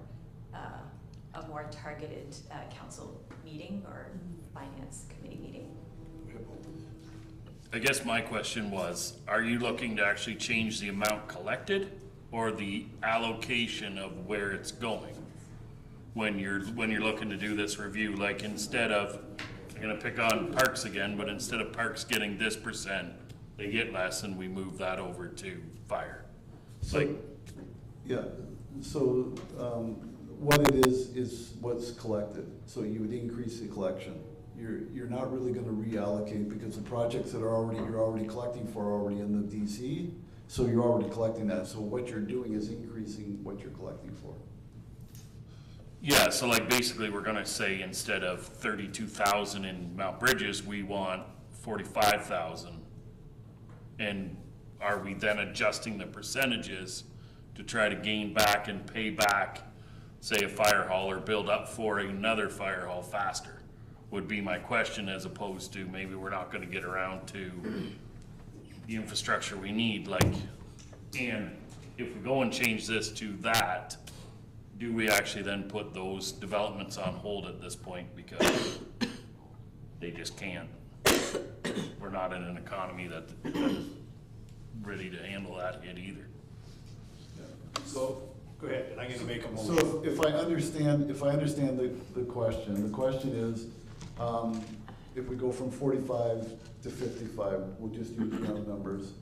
a more targeted council meeting or finance committee meeting. I guess my question was, are you looking to actually change the amount collected or the allocation of where it's going? When you're looking to do this review, like instead of, I'm gonna pick on parks again, but instead of parks getting this %, they get less and we move that over to fire. Like, Yeah, so what it is what's collected. So you would increase the collection. You're not really gonna reallocate because the projects that you're already collecting for are already in the DC, so you're already collecting that. So what you're doing is increasing what you're collecting for. yeah, so like basically we're gonna say instead of 32,000 in Mount Bridges, we want 45,000. And are we then adjusting the percentages to try to gain back and pay back, say, a fire hall or build up for another fire hall faster? Would be my question, as opposed to maybe we're not gonna get around to the infrastructure we need, like, and if we go and change this to that, do we actually then put those developments on hold at this point because they just can't? We're not in an economy that's ready to handle that hit either. So Go ahead, and I'm gonna make a motion. So if I understand the question is, if we go from 45 to 55, we'll just use round numbers,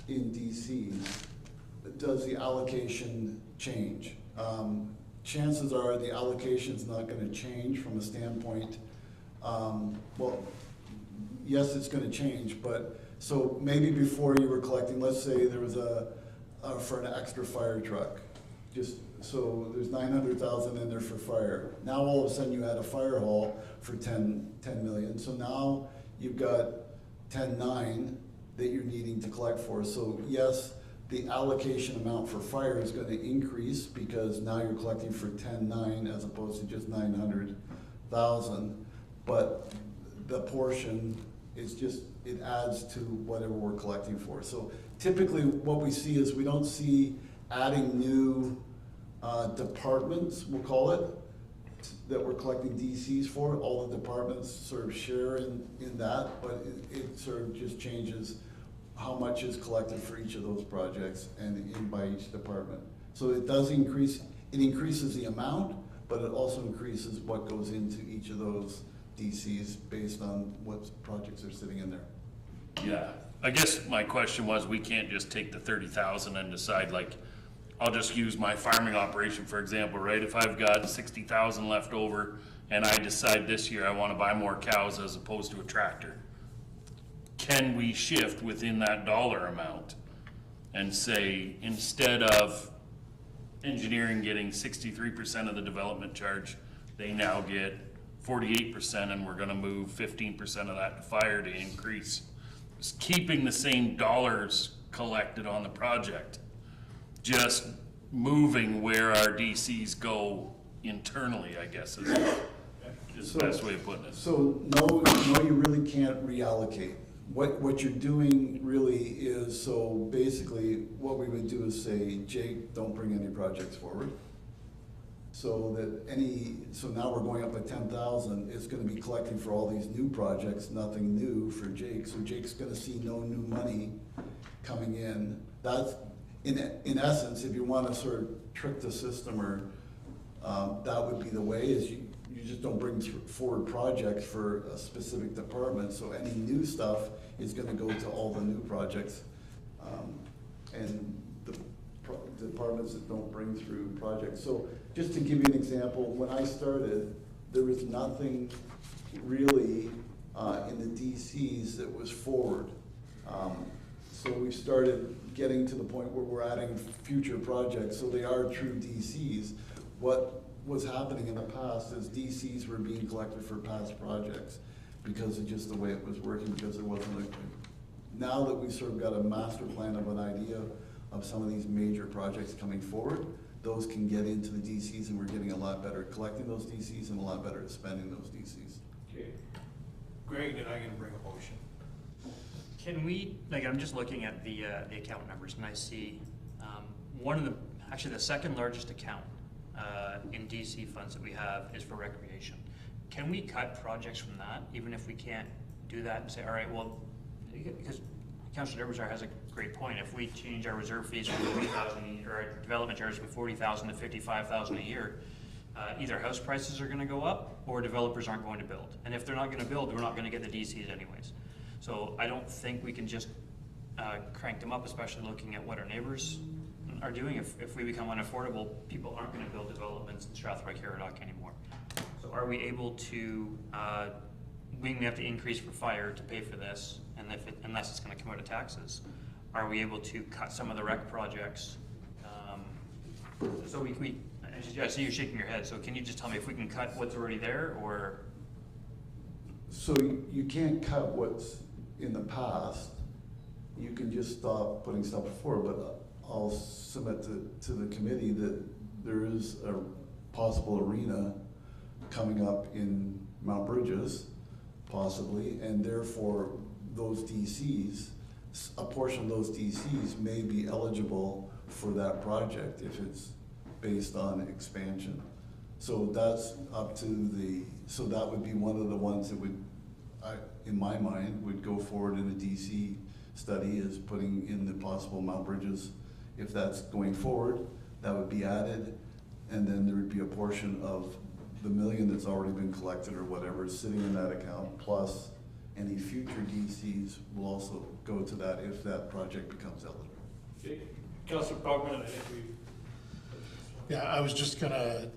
in DCs, does the allocation change? Chances are the allocation's not gonna change from a standpoint, well, yes, it's gonna change, but, so maybe before you were collecting, let's say there was for an extra fire truck, just, so there's 900,000 in there for fire. Now all of a sudden you had a fire hall for 10 million, so now you've got 10.9 that you're needing to collect for. So yes, the allocation amount for fire is gonna increase because now you're collecting for 10.9 as opposed to just 900,000. But the portion is just, it adds to whatever we're collecting for. So typically what we see is we don't see adding new departments, we'll call it, that we're collecting DCs for. All the departments sort of share in that, but it sort of just changes how much is collected for each of those projects and by each department. So it does increase, it increases the amount, but it also increases what goes into each of those DCs based on what projects are sitting in there. Yeah, I guess my question was, we can't just take the 30,000 and decide, like, I'll just use my farming operation, for example, right? If I've got 60,000 left over and I decide this year I want to buy more cows as opposed to a tractor, can we shift within that dollar amount and say, instead of engineering getting 63% of the development charge, they now get 48%, and we're gonna move 15% of that to fire to increase, just keeping the same dollars collected on the project, just moving where our DCs go internally, I guess, is the best way of putting it. So no, you really can't reallocate. What you're doing really is, so basically what we would do is say, Jake, don't bring any projects forward. So so now we're going up by 10,000, it's gonna be collecting for all these new projects, nothing new for Jake. So Jake's gonna see no new money coming in. That's, in essence, if you wanna sort of trick the system, or that would be the way, is you just don't bring forward projects for a specific department, so any new stuff is gonna go to all the new projects. And the departments that don't bring through projects. So just to give you an example, when I started, there was nothing really in the DCs that was forward. So we started getting to the point where we're adding future projects, so they are true DCs. What was happening in the past is DCs were being collected for past projects because of just the way it was working, because there wasn't a, now that we've sort of got a master plan of an idea of some of these major projects coming forward, those can get into the DCs, and we're getting a lot better at collecting those DCs and a lot better at spending those DCs. Okay. Greg, then I'm gonna bring a motion. Can we, like, I'm just looking at the account numbers, and I see actually the second largest account in DC funds that we have is for recreation. Can we cut projects from that, even if we can't do that and say, all right, well, because Councilor Derbazar has a great point. If we change our reserve fees from 40,000, or our development charges from 40,000 to 55,000 a year, either house prices are going to go up or developers aren't going to build. And if they're not going to build, we're not going to get the DCs anyways. So I don't think we can just crank them up, especially looking at what our neighbors are doing. If we become unaffordable, people aren't going to build developments in Strathroy-Caradoc anymore. So are we able to, we may have to increase for fire to pay for this, and unless it's going to come out of taxes, are we able to cut some of the rec projects? So I see you shaking your head, so can you just tell me if we can cut what's already there, or? So you can't cut what's in the past, you can just stop putting stuff forward, but I'll submit to the committee that there is a possible arena coming up in Mount Bridges, possibly, and therefore those DCs, a portion of those DCs may be eligible for that project if it's based on expansion. So that's up to so that would be one of the ones that would, in my mind, would go forward in a DC study, is putting in the possible Mount Bridges, if that's going forward. that would be added, and then there would be a portion of the million that's already been collected or whatever sitting in that account, plus any future DCs will also go to that if that project becomes eligible. Okay. Councilor Pugman, I think we. Yeah, I was just gonna,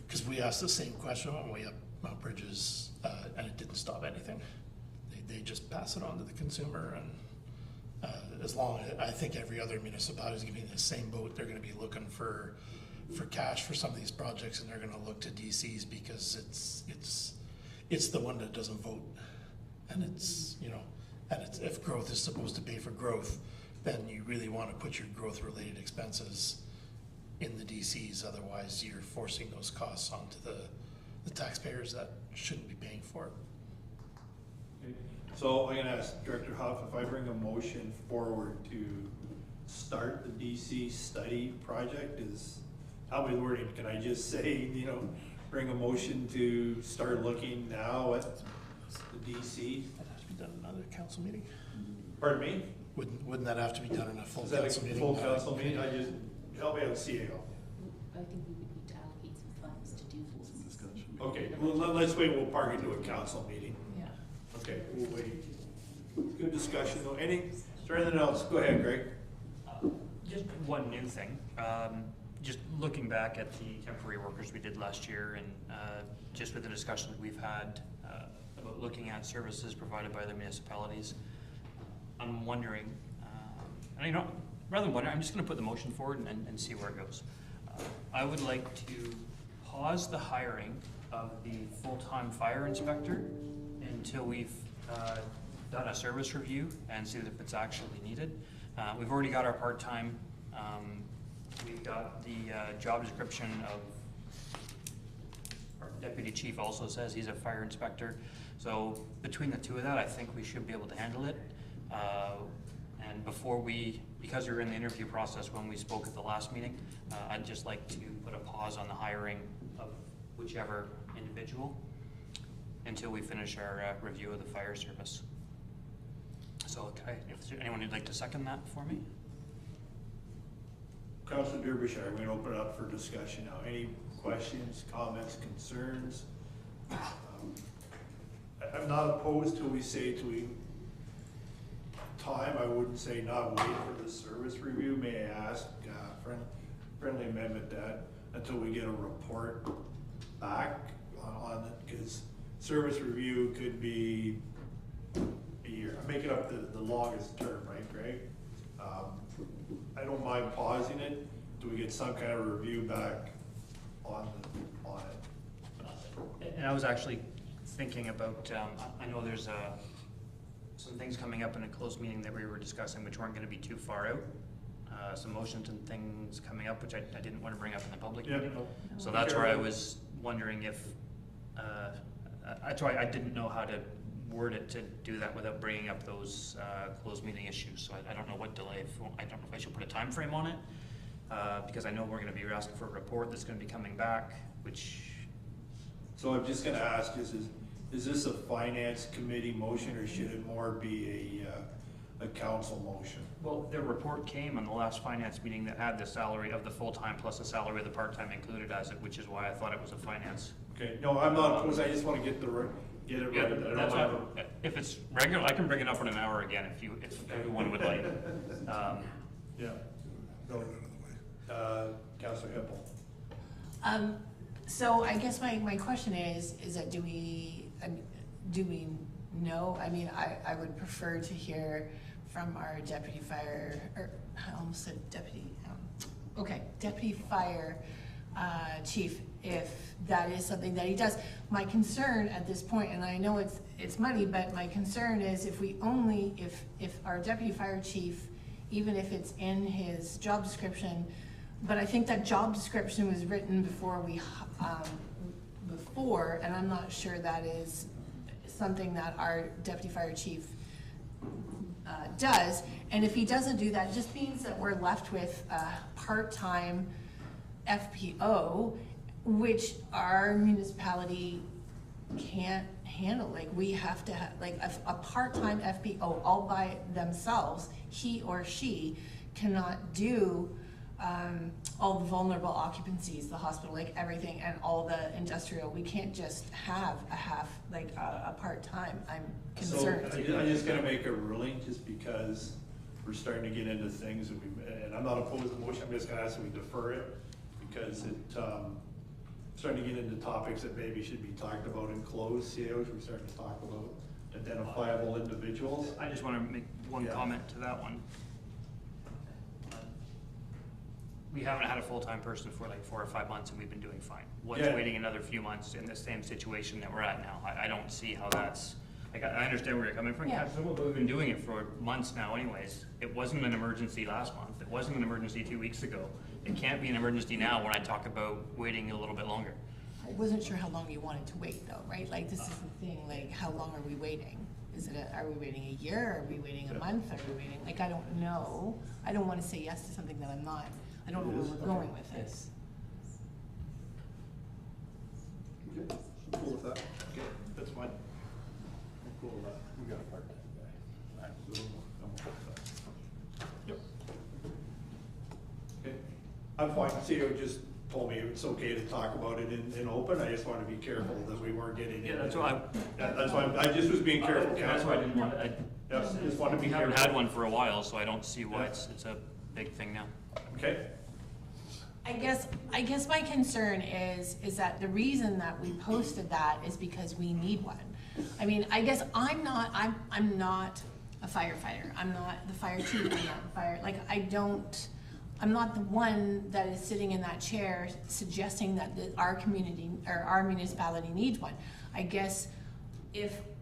because we asked the same question on the way up Mount Bridges, and it didn't stop anything. They just pass it on to the consumer, and as long as, I think every other municipality is gonna be in the same boat. They're gonna be looking for cash for some of these projects, and they're gonna look to DCs because it's the one that doesn't vote. And it's, you know, and it's, if growth is supposed to pay for growth, then you really wanna put your growth-related expenses in the DCs, otherwise you're forcing those costs onto the taxpayers that shouldn't be paying for it. Okay. So I'm gonna ask Director Huff, if I bring a motion forward to start the DC study project, how am I wording? Can I just say, you know, bring a motion to start looking now at the DC? That has to be done in another council meeting. Pardon me? Wouldn't that have to be done in a full Is that council a meeting? full council meeting? Help me out, CAO. I think we would need to allocate some funds to do this. Okay, well, let's wait, we'll park it to a council meeting. Yeah. Okay, we'll wait. Good discussion though. Is there anything else? Go ahead, Greg. Just one new thing. Just looking back at the temporary workers we did last year, and just with the discussions we've had about looking at services provided by the municipalities, I'm wondering, and you know, rather than wondering, I'm just going to put the motion forward and see where it goes. I would like to pause the hiring of the full-time fire inspector until we've done a service review and see if it's actually needed. We've already got our part-time. We've got the job description of our deputy chief also says he's a fire inspector. So between the two of that, I think we should be able to handle it. And before because we were in the interview process when we spoke at the last meeting, I'd just like to put a pause on the hiring of whichever individual until we finish our review of the fire service. So if there's anyone who'd like to second that for me? Councilor Derbyshire, I'm gonna open it up for discussion now. Any questions, comments, concerns? I'm not opposed till we say time. I wouldn't say not wait for the service review. May I ask, friendly amendment that until we get a report back on it, because service review could be a year. I'm making up the longest term, right, Greg? I don't mind pausing it. Do we get some kind of review back on it? And I was actually thinking about, I know there's some things coming up in a closed meeting that we were discussing which weren't going to be too far out. Some motions and things coming up which I didn't want to bring up in the public meeting. So that's where I was wondering if, I didn't know how to word it to do that without bringing up those closed meeting issues. So I don't know what delay, I don't know if I should put a time frame on it, because I know we're going to be asking for a report that's going to be coming back, which... So I'm just gonna ask, is this a finance committee motion or should it more be a council motion? Well, the report came on the last finance meeting that had the salary of the full-time plus the salary of the part-time included as it, which is why I thought it was a finance. Okay, no, I'm not opposed. I just want to get it right. That's why, if it's regular, I can bring it up in an hour again if everyone would like. Yeah. No. Councilor Hippel. So I guess my question is that do we know? I mean, I would prefer to hear from our deputy fire, or I almost said deputy fire chief, if that is something that he does. My concern at this point, and I know it's muddy, but my concern is if our deputy fire chief, even if it's in his job description, but I think that job description was written before and I'm not sure that is something that our deputy fire chief does. And if he doesn't do that, it just means that we're left with a part-time FPO, which our municipality can't handle. Like, we have to have, like, a part-time FPO all by themselves, he or she cannot do all the vulnerable occupancies, the hospital, like everything, and all the industrial. We can't just have a half, like a part-time. I'm concerned. So I'm just gonna make a ruling just because we're starting to get into things and I'm not opposed to the motion, I'm just gonna ask that we defer it because starting to get into topics that maybe should be talked about in closed CAOs. We're starting to talk about identifiable individuals. I just want to make one Yeah. comment to that one. We haven't had a full-time person for like 4 or 5 months and we've been doing fine. What's Yeah. waiting another few months in the same situation that we're at now? I don't see how that's, like, I understand where you're coming from, Yeah. Councilor, but we've been doing it for months now anyways. It wasn't an emergency last month. It wasn't an emergency 2 weeks ago. It can't be an emergency now when I talk about waiting a little bit longer. I wasn't sure how long you wanted to wait though, right? Like, this is the thing, like, how long are we waiting? Are we waiting a year? Are we waiting a month? Are we waiting, like, I don't know. I don't wanna say yes to something that I'm not. I don't know where we're going with this. Okay, I'm cool with that. Okay, that's fine. I'm cool with that. We got a part-time guy. So, I'm cool with that. Yep. Okay, I'm fine. CEO just told me it's okay to talk about it in open. I just want to be careful that we weren't getting. Yeah, that's why. That's why I just was being careful. That's why I didn't want, Yes, just want to be we careful. haven't had one for a while, so I don't see why it's a big thing now. Okay. I guess my concern is that the reason that we posted that is because we need one. I mean, I guess I'm not a firefighter. I'm not the fire chief. I'm not the fire, like, I'm not the one that is sitting in that chair suggesting that our community or our municipality needs one. I guess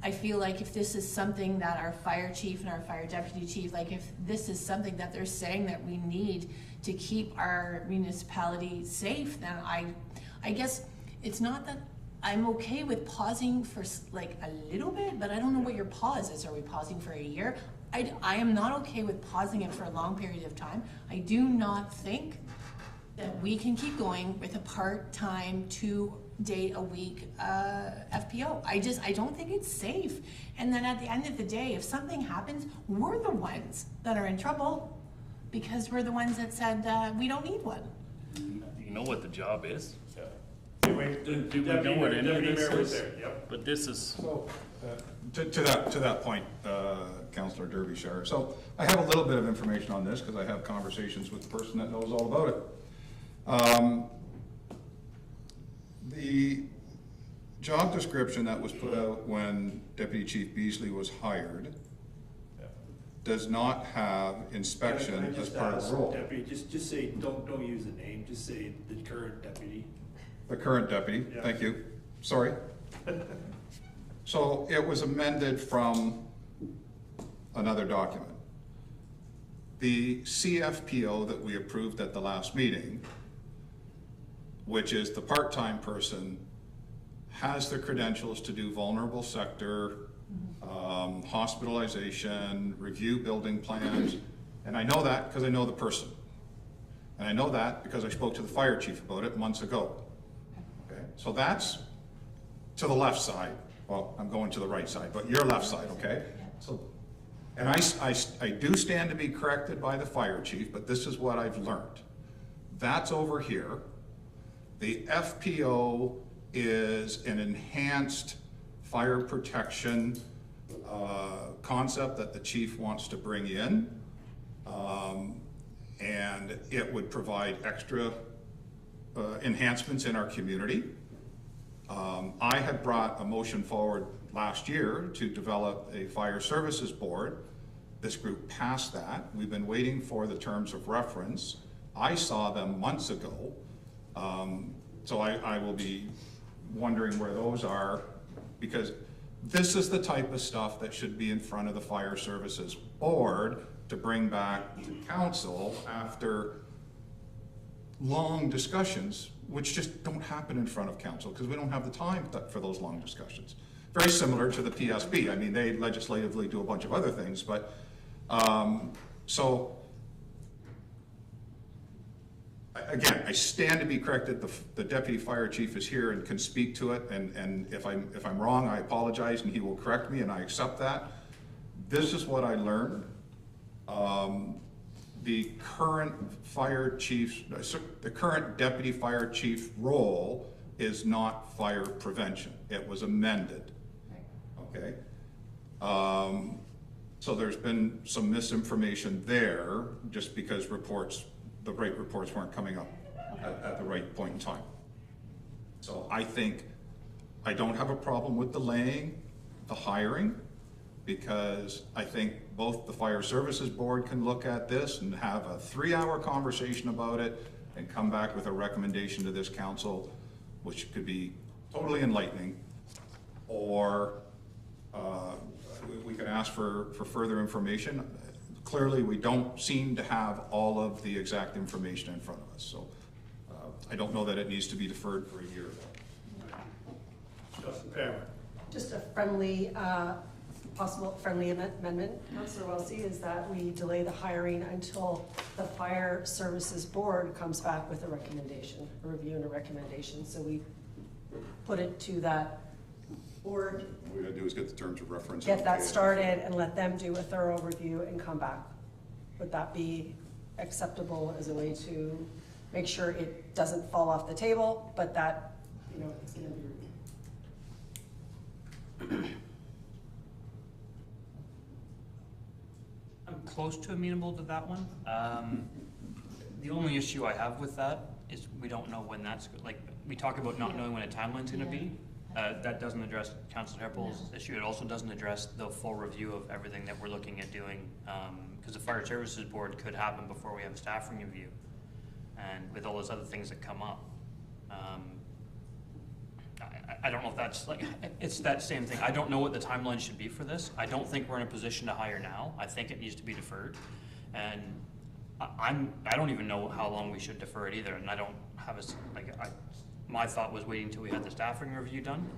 I feel like if this is something that our fire chief and our fire deputy chief, like if this is something that they're saying that we need to keep our municipality safe, then I guess it's not that I'm okay with pausing for like a little bit, but I don't know what your pause is. Are we pausing for a year? I am not okay with pausing it for a long period of time. I do not think that we can keep going with a part-time 2-day-a-week FPO. I don't think it's safe. And then at the end of the day, if something happens, we're the ones that are in trouble because we're the ones that said we don't need one. You know what the job is? Anyway, Do we know what any of Deputy this Mayor was is? there, yep. But this is, So, to that point, Councillor Derbyshire, so I have a little bit of information on this because I have conversations with the person that knows all about it. The job description that was put out when Deputy Chief Beasley was hired does not have inspection Can I as just part of ask, the role. Deputy, just say, don't use the name, just say the current deputy. The current deputy, Yeah. thank you, sorry. So it was amended from another document. The CFPO that we approved at the last meeting, which is the part-time person, has the credentials to do vulnerable sector, hospitalization, review building plans, and I know that because I know the person. And I know that because I spoke to the fire chief about it months ago. Okay, so that's to the left side. Well, I'm going to the right side, but your left side, okay? So, and I do stand to be corrected by the fire chief, but this is what I've learned. That's over here. The FPO is an enhanced fire protection concept that the chief wants to bring in. And it would provide extra enhancements in our community. I had brought a motion forward last year to develop a fire services board. This group passed that. We've been waiting for the terms of reference. I saw them months ago. So I will be wondering where those are, because this is the type of stuff that should be in front of the fire services board to bring back to council after long discussions, which just don't happen in front of council because we don't have the time for those long discussions. Very similar to the PSB. I mean, they legislatively do a bunch of other things, but so again, I stand to be corrected. The deputy fire chief is here and can speak to it, and if I'm wrong, I apologize, and he will correct me, and I accept that. This is what I learned. the current fire chief's, the current deputy fire chief role is not fire prevention. It was amended. Okay? So there's been some misinformation there just because the right reports weren't coming up at the right point in time. So I think I don't have a problem with delaying the hiring, because I think both the Fire Services Board can look at this and have a 3-hour conversation about it and come back with a recommendation to this council, which could be totally enlightening, or we can ask for further information. Clearly, we don't seem to have all of the exact information in front of us, so I don't know that it needs to be deferred for a year. Justin Pammer. Just a friendly, possible friendly amendment, Councillor Welsey, is that we delay the hiring until the Fire Services Board comes back with a recommendation, a review and a recommendation. So we put it to that board, What we gotta do is get the terms of reference. get that started and let them do a thorough review and come back. Would that be acceptable as a way to make sure it doesn't fall off the table, but that, you know, it's gonna be reviewed? I'm close to amenable to that one. The only issue I have with that is we don't know when that's, like, we talk about not knowing when a timeline's gonna be. That doesn't address Councilor Heppel's issue. It also doesn't address the full review of everything that we're looking at doing. Because the Fire Services Board could happen before we have a staffing review. And with all those other things that come up. I don't know if that's like, it's that same thing. I don't know what the timeline should be for this. I don't think we're in a position to hire now. I think it needs to be deferred. And I don't even know how long we should defer it either. And I don't have my thought was waiting until we had the staffing review done.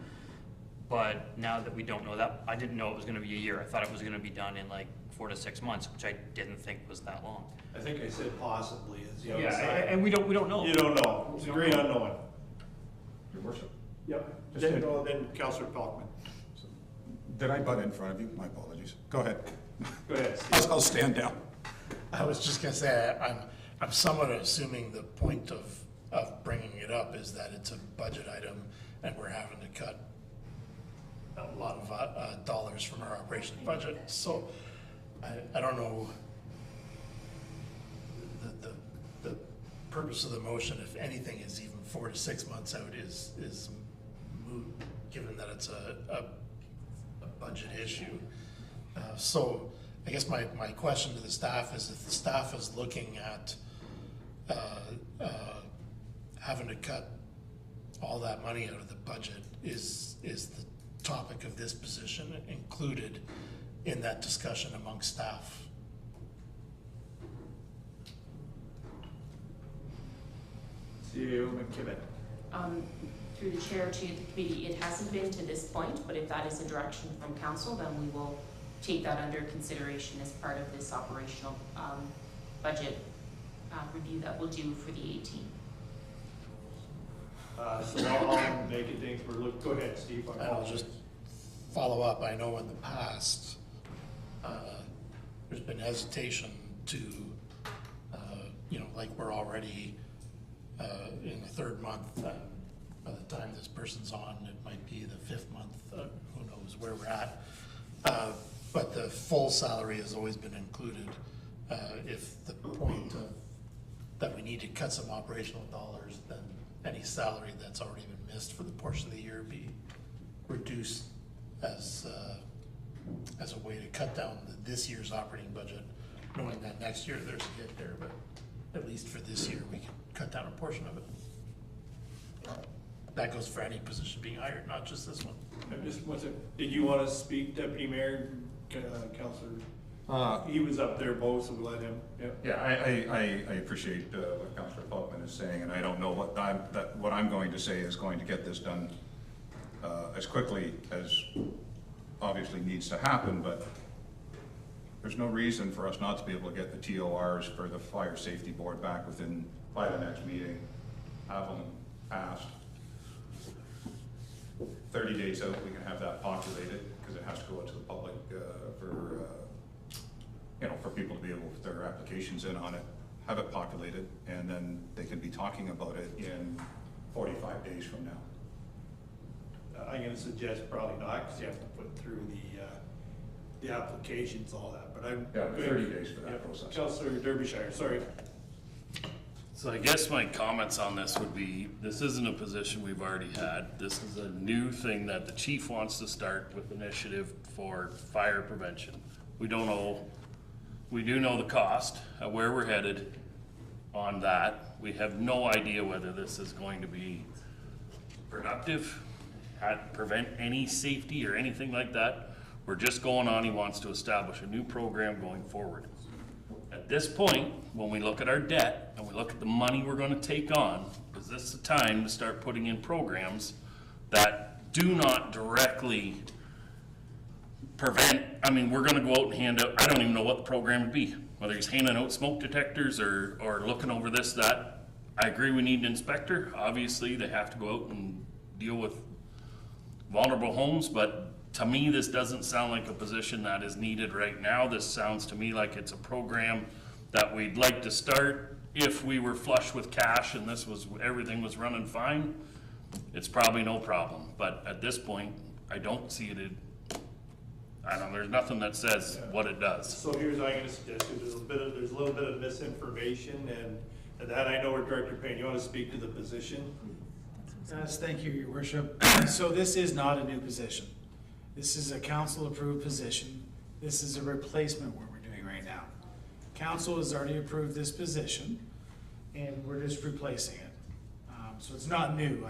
But now that we don't know that, I didn't know it was gonna be a year. I thought it was gonna be done in like 4 to 6 months, which I didn't think was that long. I think I said possibly is the Yeah, outside. and we don't know. You don't know. It's a great unknown. Your worship. Yep. Just Then Councillor Pelkman. Did I butt in front of you? My apologies. Go ahead. Go ahead, Steve. I'll stand down. I was just gonna say, I'm somewhat assuming the point of bringing it up is that it's a budget item and we're having to cut a lot of dollars from our operations budget. So I don't know the purpose of the motion, if anything, is even 4 to 6 months out is moot, given that it's a budget issue. So I guess my question to the staff is, if the staff is looking at having to cut all that money out of the budget, is the topic of this position included in that discussion amongst staff? CEO McKibben. Through the chair to the committee, it hasn't been to this point, but if that is a direction from council, then we will take that under consideration as part of this operational budget review that we'll do for the 18th. So I'll make it think go ahead, Steve. And I'll just follow up. I know in the past, there's been hesitation to, like we're already in the 3rd month. By the time this person's on, it might be the 5th month. Who knows where we're at. But the full salary has always been included. If the point that we need to cut some operational dollars, then any salary that's already been missed for the portion of the year be reduced as a way to cut down this year's operating budget, knowing that next year there's a hit there, but at least for this year, we can cut down a portion of it. That goes for any position being hired, not just this one. Did you want to speak, Deputy Mayor, Councillor? He was up there both, so we'll let him. Yep. Yeah, I appreciate what Councillor Pelkman is saying, and I don't know what I'm going to say is going to get this done as quickly as obviously needs to happen, but there's no reason for us not to be able to get the TORs for the Fire Safety Board back by the next meeting, have them passed. 30 days out, we can have that populated, because it has to go out to the public for for people to be able to put their applications in on it, have it populated, and then they can be talking about it in 45 days from now. I'm gonna suggest probably not, because you have to put through the applications, all that, but I'm. Yeah, 30 days for that process. Councillor Derbyshire, sorry. So I guess my comments on this would be, this isn't a position we've already had. This is a new thing that the chief wants to start with initiative for fire prevention. We don't know, we do know the cost of where we're headed on that. We have no idea whether this is going to be productive, prevent any safety or anything like that. We're just going on, he wants to establish a new program going forward. At this point, when we look at our debt and we look at the money we're gonna take on, is this the time to start putting in programs that do not directly prevent, I mean, we're gonna go out and hand out, I don't even know what the program would be, whether he's handing out smoke detectors or looking over this, that. I agree we need an inspector. Obviously, they have to go out and deal with vulnerable homes, but to me, this doesn't sound like a position that is needed right now. This sounds to me like it's a program that we'd like to start if we were flush with cash and everything was running fine. It's probably no problem, but at this point, I don't see it. I don't know, there's nothing that says what it does. So here's what I'm gonna suggest, there's a little bit of misinformation, and that I know where Director Payne, you wanna speak to the position? Yes, thank you, Your Worship. So this is not a new position. This is a council-approved position. This is a replacement what we're doing right now. Council has already approved this position, and we're just replacing it. So it's not new.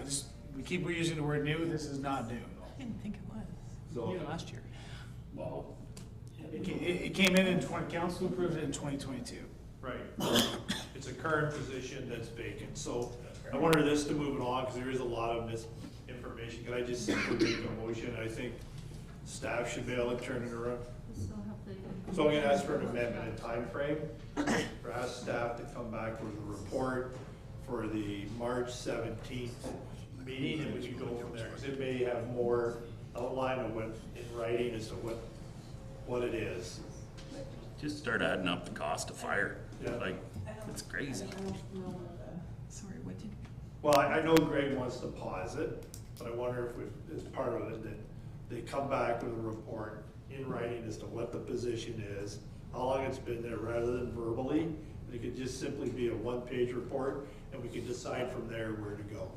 We keep using the word new. This is not new. I didn't think it was. So, Even last year. Well, It came in council approved it in 2022. right, it's a current position that's vacant, so I wanted this to move it along, because there is a lot of misinformation. Can I just simply make a motion? I think staff should be able to turn it around. So I'm gonna ask for an amendment, a timeframe, for ask staff to come back with a report for the March 17th meeting, and we can go from there, because it may have more outline of what, in writing as to what it is. just start adding up the cost of fire. Yeah. Like, it's crazy. Sorry, what did? Well, I know Greg wants to pause it, but I wonder if as part of it, that they come back with a report in writing as to what the position is, how long it's been there, rather than verbally. And it could just simply be a one-page report, and we could decide from there where to go.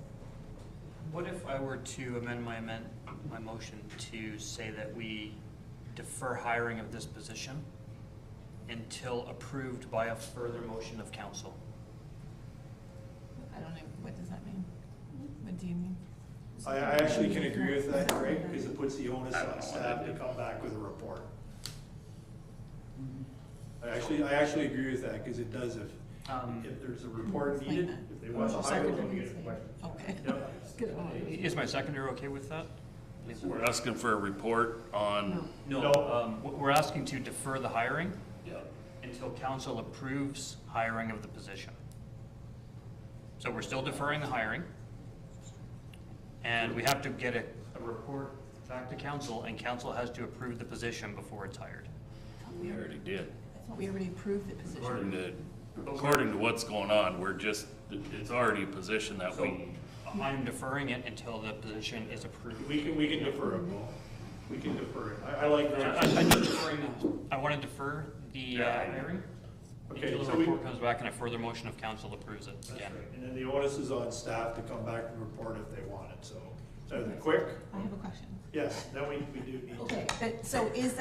What if I were to amend my motion to say that we defer hiring of this position until approved by a further motion of council? I don't know, what does that mean? What do you mean? I actually can agree with that, Greg, because it puts the onus on staff to come back with a report. I actually agree with that, because it does, if there's a report needed, if they want to hire, they'll get it. Okay. Yep. Is my seconder okay with that? We're asking for a report on, No. We're asking to defer the hiring yeah, until council approves hiring of the position. So we're still deferring the hiring, and we have to get a report back to council, and council has to approve the position before it's hired. we already did. I thought we already approved the position. According to what's going on, it's already a position that we, I'm deferring it until the position is approved. We can defer it, Paul. We can defer it. I like that. I'm just deferring, I want to defer the hiring Okay, until so the we, report comes back and a further motion of council approves it again. and then the onus is on staff to come back and report if they want it, so. Is that quick? I have a question. Yes, then we do need to. Okay, but so is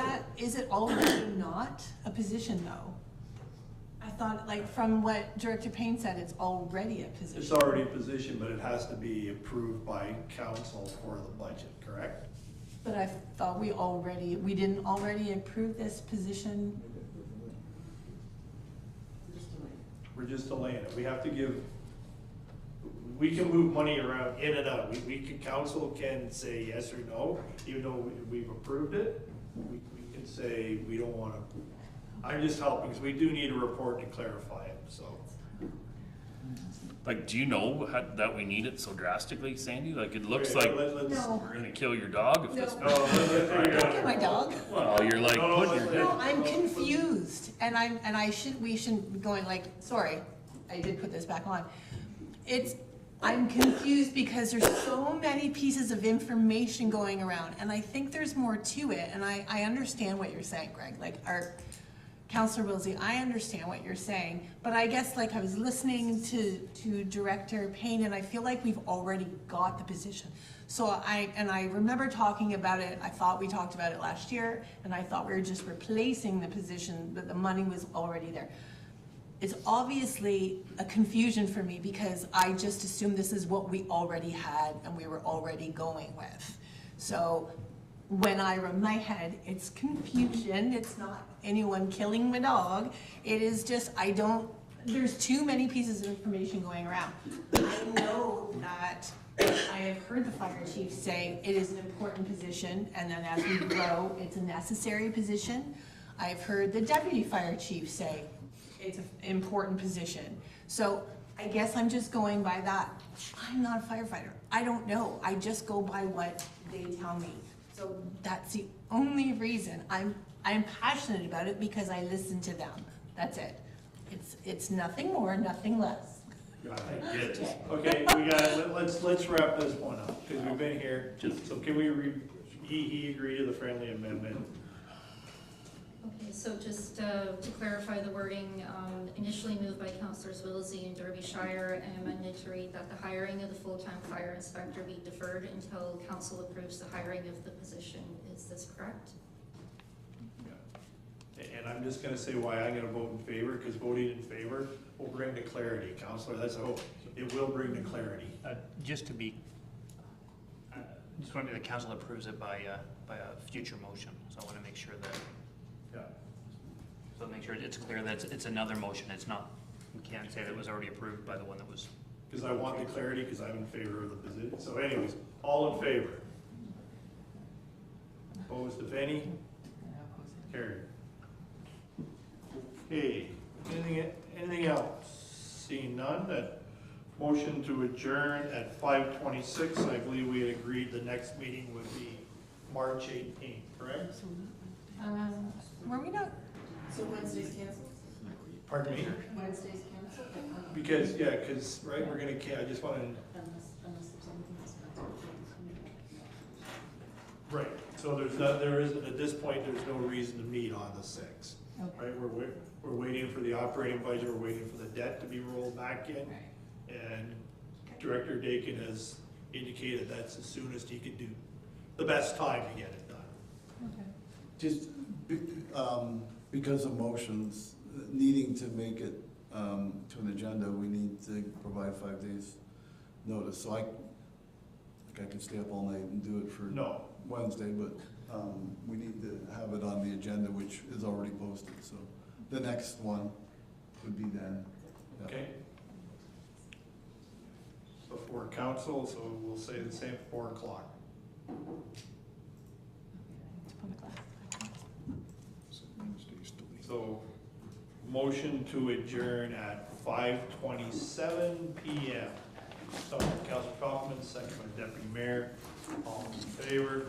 it already not a position though? I thought, like, from what Director Payne said, it's already a position. It's already a position, but it has to be approved by council for the budget, correct? But I thought we didn't already approve this position. We're just delaying it. We have to give, we can move money around in and out. Council can say yes or no, even though we've approved it. We can say we don't want to. I'm just helping, because we do need a report to clarify it, so. Like, do you know that we need it so drastically, Sandy? Like, it looks Okay, like let's- No. we're gonna kill your dog if this. No. No, let's figure it Look at out. my dog. Well, you're like No, putting let's- your. No, I'm confused, and we shouldn't be going like, sorry, I did put this back on. I'm confused because there's so many pieces of information going around, and I think there's more to it, and I understand what you're saying, Greg, like, Counselor Wilsey, I understand what you're saying, but I guess like I was listening to Director Payne, and I feel like we've already got the position. So I remember talking about it, I thought we talked about it last year, and I thought we were just replacing the position, but the money was already there. It's obviously a confusion for me because I just assumed this is what we already had and we were already going with. So when I rub my head, it's confusion, it's not anyone killing my dog. It is just, there's too many pieces of information going around. I know that I have heard the fire chief say it is an important position, and then as we grow, it's a necessary position. I've heard the deputy fire chief say it's an important position. So I guess I'm just going by that. I'm not a firefighter. I don't know. I just go by what they tell me. So that's the only reason I'm passionate about it, because I listen to them. That's it. It's nothing more, nothing less. Okay, let's wrap this one up, because we've been here, so can we he agreed to the friendly amendment. Okay, so just to clarify the wording, initially moved by Councillors Wilsey and Derbyshire, and amended to read that the hiring of the full-time fire inspector be deferred until council approves the hiring of the position. Is this correct? And I'm just gonna say why I'm gonna vote in favor, because voting in favor will bring the clarity, Counselor, that's a hope. It will bring the clarity. Just to be, just want the council approves it by a future motion, so I want to make sure that, Yeah. so make sure it's clear that it's another motion, it's not, we can't say that it was already approved by the one that was. Because I want the clarity, because I'm in favor of the position. So anyways, all in favor? Opposed, if any? Carried. Okay, anything else? Seeing none, that motion to adjourn at 5:26. I believe we had agreed the next meeting would be March 18th, correct? Were we not? So Wednesday's canceled? Pardon me? Wednesday's canceled? Because, yeah, because, right, we're gonna, I just wanna, Unless there's anything else. right, so there isn't, at this point, there's no reason to meet on the 6th. Right, we're waiting for the operating budget, we're waiting for the debt to be rolled back in. And Director Dakin has indicated that's as soon as he could do, the best time to get it done. Okay. Just because of motions, needing to make it to an agenda, we need to provide 5 days notice. So I could stay up all night and do it for No. Wednesday, but we need to have it on the agenda, which is already posted. So the next one would be then. Yeah. Okay? Before council, so we'll say the same, 4 o'clock. So, motion to adjourn at 5:27 PM. So, Councilor Kaufman, second by Deputy Mayor, all in favor?